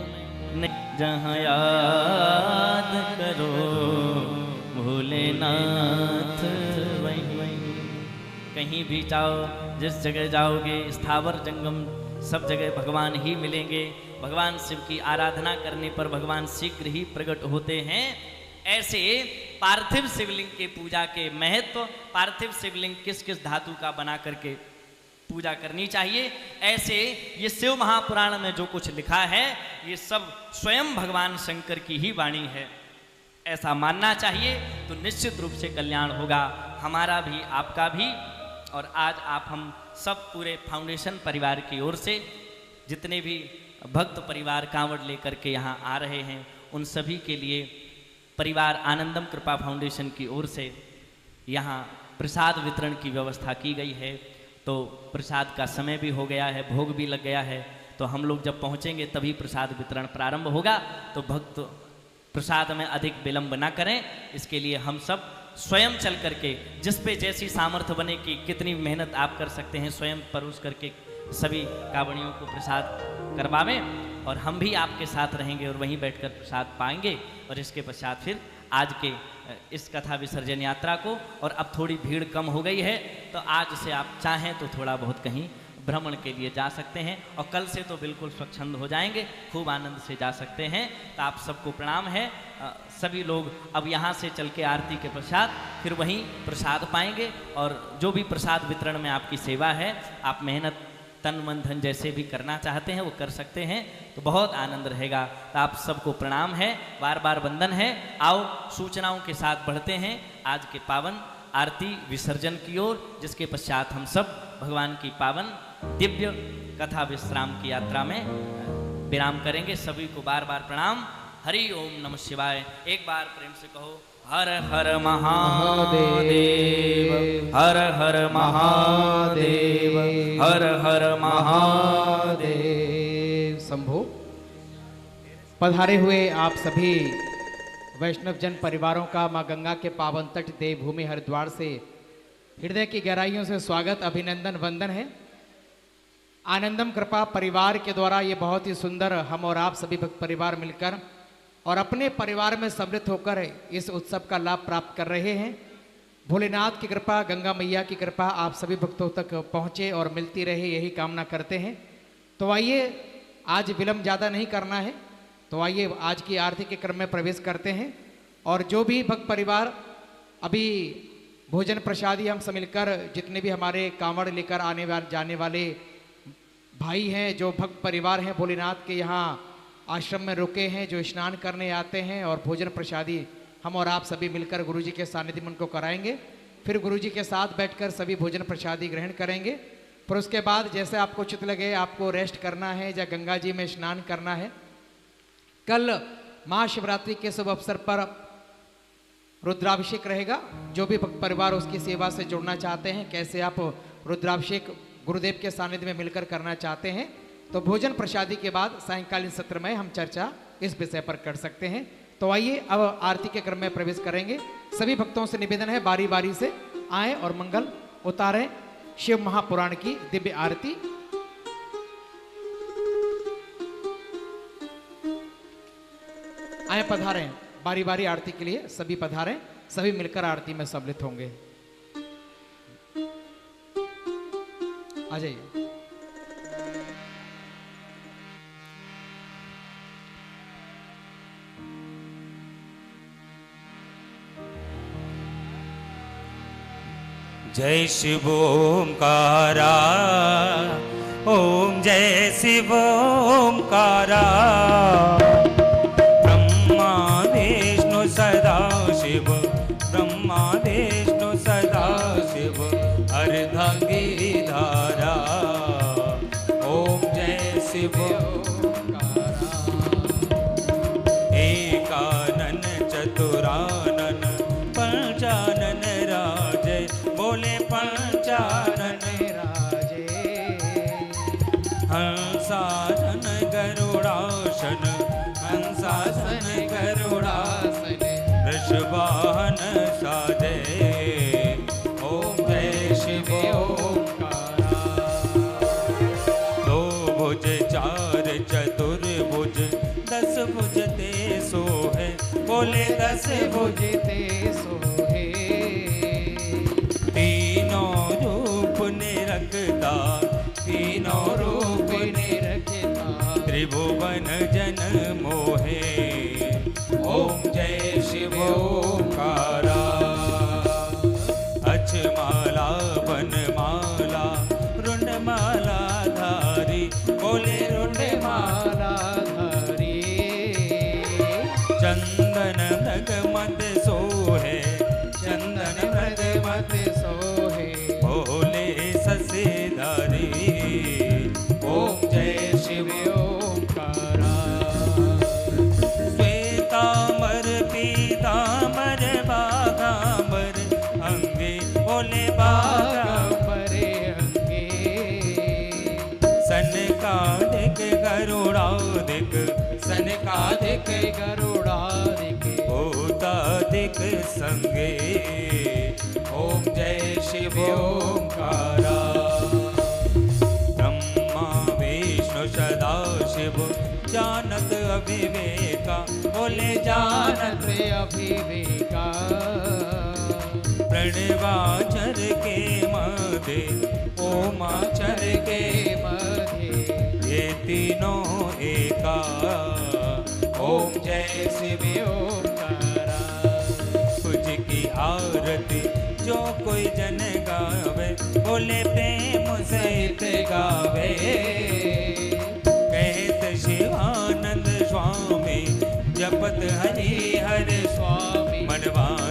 नहीं, जहाँ याद करो भोलेनाथ वहीं। कहीं भी जाओ, जिस जगह जाओगे, स्थावर जंगम सब जगह भगवान ही मिलेंगे। भगवान शिव की आराधना करने पर भगवान शीघ्र ही प्रकट होते हैं। ऐसे पार्थिव शिवलिंग के पूजा के महत्व, पार्थिव शिवलिंग किस किस धातु का बना करके पूजा करनी चाहिए, ऐसे ये शिव महापुराण में जो कुछ लिखा है ये सब स्वयं भगवान शंकर की ही वाणी है। ऐसा मानना चाहिए तो निश्चित रूप से कल्याण होगा, हमारा भी आपका भी। और आज आप हम सब पूरे फाउंडेशन परिवार की ओर से जितने भी भक्त परिवार कांवड़ लेकर के यहाँ आ रहे हैं उन सभी के लिए परिवार आनंदम कृपा फाउंडेशन की ओर से यहाँ प्रसाद वितरण की व्यवस्था की गई है। तो प्रसाद का समय भी हो गया है, भोग भी लग गया है, तो हम लोग जब पहुँचेंगे तभी प्रसाद वितरण प्रारंभ होगा। तो भक्त प्रसाद में अधिक विलंब न करें, इसके लिए हम सब स्वयं चल करके जिस पे जैसी सामर्थ्य बने कि कितनी मेहनत आप कर सकते हैं स्वयं परोस करके सभी कांवड़ियों को प्रसाद करवावें। और हम भी आपके साथ रहेंगे और वहीं बैठकर प्रसाद पाएंगे। और इसके पश्चात फिर आज के इस कथा विसर्जन यात्रा को, और अब थोड़ी भीड़ कम हो गई है तो आज से आप चाहें तो थोड़ा बहुत कहीं भ्रमण के लिए जा सकते हैं, और कल से तो बिल्कुल स्वच्छंद हो जाएंगे, खूब आनंद से जा सकते हैं। तो आप सबको प्रणाम है। सभी लोग अब यहाँ से चल के आरती के पश्चात फिर वहीं प्रसाद पाएंगे। और जो भी प्रसाद वितरण में आपकी सेवा है, आप मेहनत तन मन धन जैसे भी करना चाहते हैं वो कर सकते हैं, तो बहुत आनंद रहेगा। तो आप सबको प्रणाम है, बार बार वंदन है। आओ सूचनाओं के साथ बढ़ते हैं आज के पावन आरती विसर्जन की ओर, जिसके पश्चात हम सब भगवान की पावन दिव्य कथा विश्राम की यात्रा में विराम करेंगे। सभी को बार बार प्रणाम। हरि ओम नमः शिवाय। एक बार प्रेम से कहो हर हर महादेव, हर हर महादेव, हर हर महादेव। शंभो। पधारे हुए आप सभी वैष्णव जन परिवारों का मां गंगा के पावन तट देवभूमि हरिद्वार से हृदय की गहराइयों से स्वागत, अभिनंदन, वंदन है। आनंदम कृपा परिवार के द्वारा ये बहुत ही सुंदर हम और आप सभी भक्त परिवार मिलकर और अपने परिवार में सम्मिलित होकर इस उत्सव का लाभ प्राप्त कर रहे हैं। भोलेनाथ की कृपा, गंगा मैया की कृपा आप सभी भक्तों तक पहुँचे और मिलती रहे, यही कामना करते हैं। तो आइए, आज विलंब ज़्यादा नहीं करना है, तो आइए आज की आरती के क्रम में प्रवेश करते हैं। और जो भी भक्त परिवार अभी भोजन प्रसादी हम सब मिलकर जितने भी हमारे कांवड़ लेकर आने वाले जाने वाले भाई हैं, जो भक्त परिवार हैं भोलेनाथ के यहाँ आश्रम में रुके हैं, जो स्नान करने आते हैं और भोजन प्रसादी हम और आप सभी मिलकर गुरुजी के सानिध्य में उनको कराएंगे। फिर गुरुजी के साथ बैठकर सभी भोजन प्रसादी ग्रहण करेंगे। फिर उसके बाद जैसे आपको उचित लगे, आपको रेस्ट करना है या गंगा जी में स्नान करना है। कल महाशिवरात्रि के शुभ अवसर पर रुद्राभिषेक रहेगा। जो भी भक्त परिवार उसकी सेवा से जुड़ना चाहते हैं, कैसे आप रुद्राभिषेक गुरुदेव के सानिध्य में मिलकर करना चाहते हैं, तो भोजन प्रसादी के बाद सायंकालीन सत्र में हम चर्चा इस विषय पर कर सकते हैं। तो आइए अब आरती के क्रम में प्रवेश करेंगे। सभी भक्तों से निवेदन है बारी बारी से आए और मंगल उतारें शिव महापुराण की दिव्य आरती। आए, पधारें, बारी बारी आरती के लिए सभी पधारें, सभी मिलकर आरती में सम्मिलित होंगे। आ जाइए। जय शिव ओंकारा, ओम जय शिव ओंकारा। ब्रह्मा विष्णु सदा शिव, ब्रह्मा विष्णु सदा शिव, अर्धांगी धारा। ओम जय शिव ओंकारा। एकानन चतुरानन पंचानन राजे, बोले पंचानन राजे। हंसासन गरुड़ासन, हंसासन गरुड़ासन, वृषवाहन साजे। ओम जय शिव ओंकारा। दो भुज चार चतुर्भुज, 10 भुज ते सोहे, बोले 10 भुज ते सोहे। तीनों रूप निरखता, तीनों रूप सोहे। ओम जय शिव ओंकारा। अक्षमाला वनमाला रुंडमाला धारी, बोले रुंडमाला धारी। चंदन मृग मद सोहे, चंदन मृग मद सोहे। भोले ससेधारी। ओम जय शिव ओंकारा। श्वेतांबर पीतांबर बागांबर अंगे, बोले बागांबर अंगे। सनकादिक गरुड़ादिक, सनकादिक गरुड़ादिक। भूतादिक संगे। ओम जय शिव ओंकारा। ब्रह्मा विष्णु सदा शिव, जानत अविवेका, बोले जानत अभिवेका। प्रणवाचर के मध्य, ओमाचर के मध्य। ये तीनों एका। ओम जय शिव ओंकारा। तुझ की आरती जो कोई जन गावे, बोले प्रेम सहित गावे। कहत शिवानंद स्वामी, जपत हरि हर स्वामी। मनवा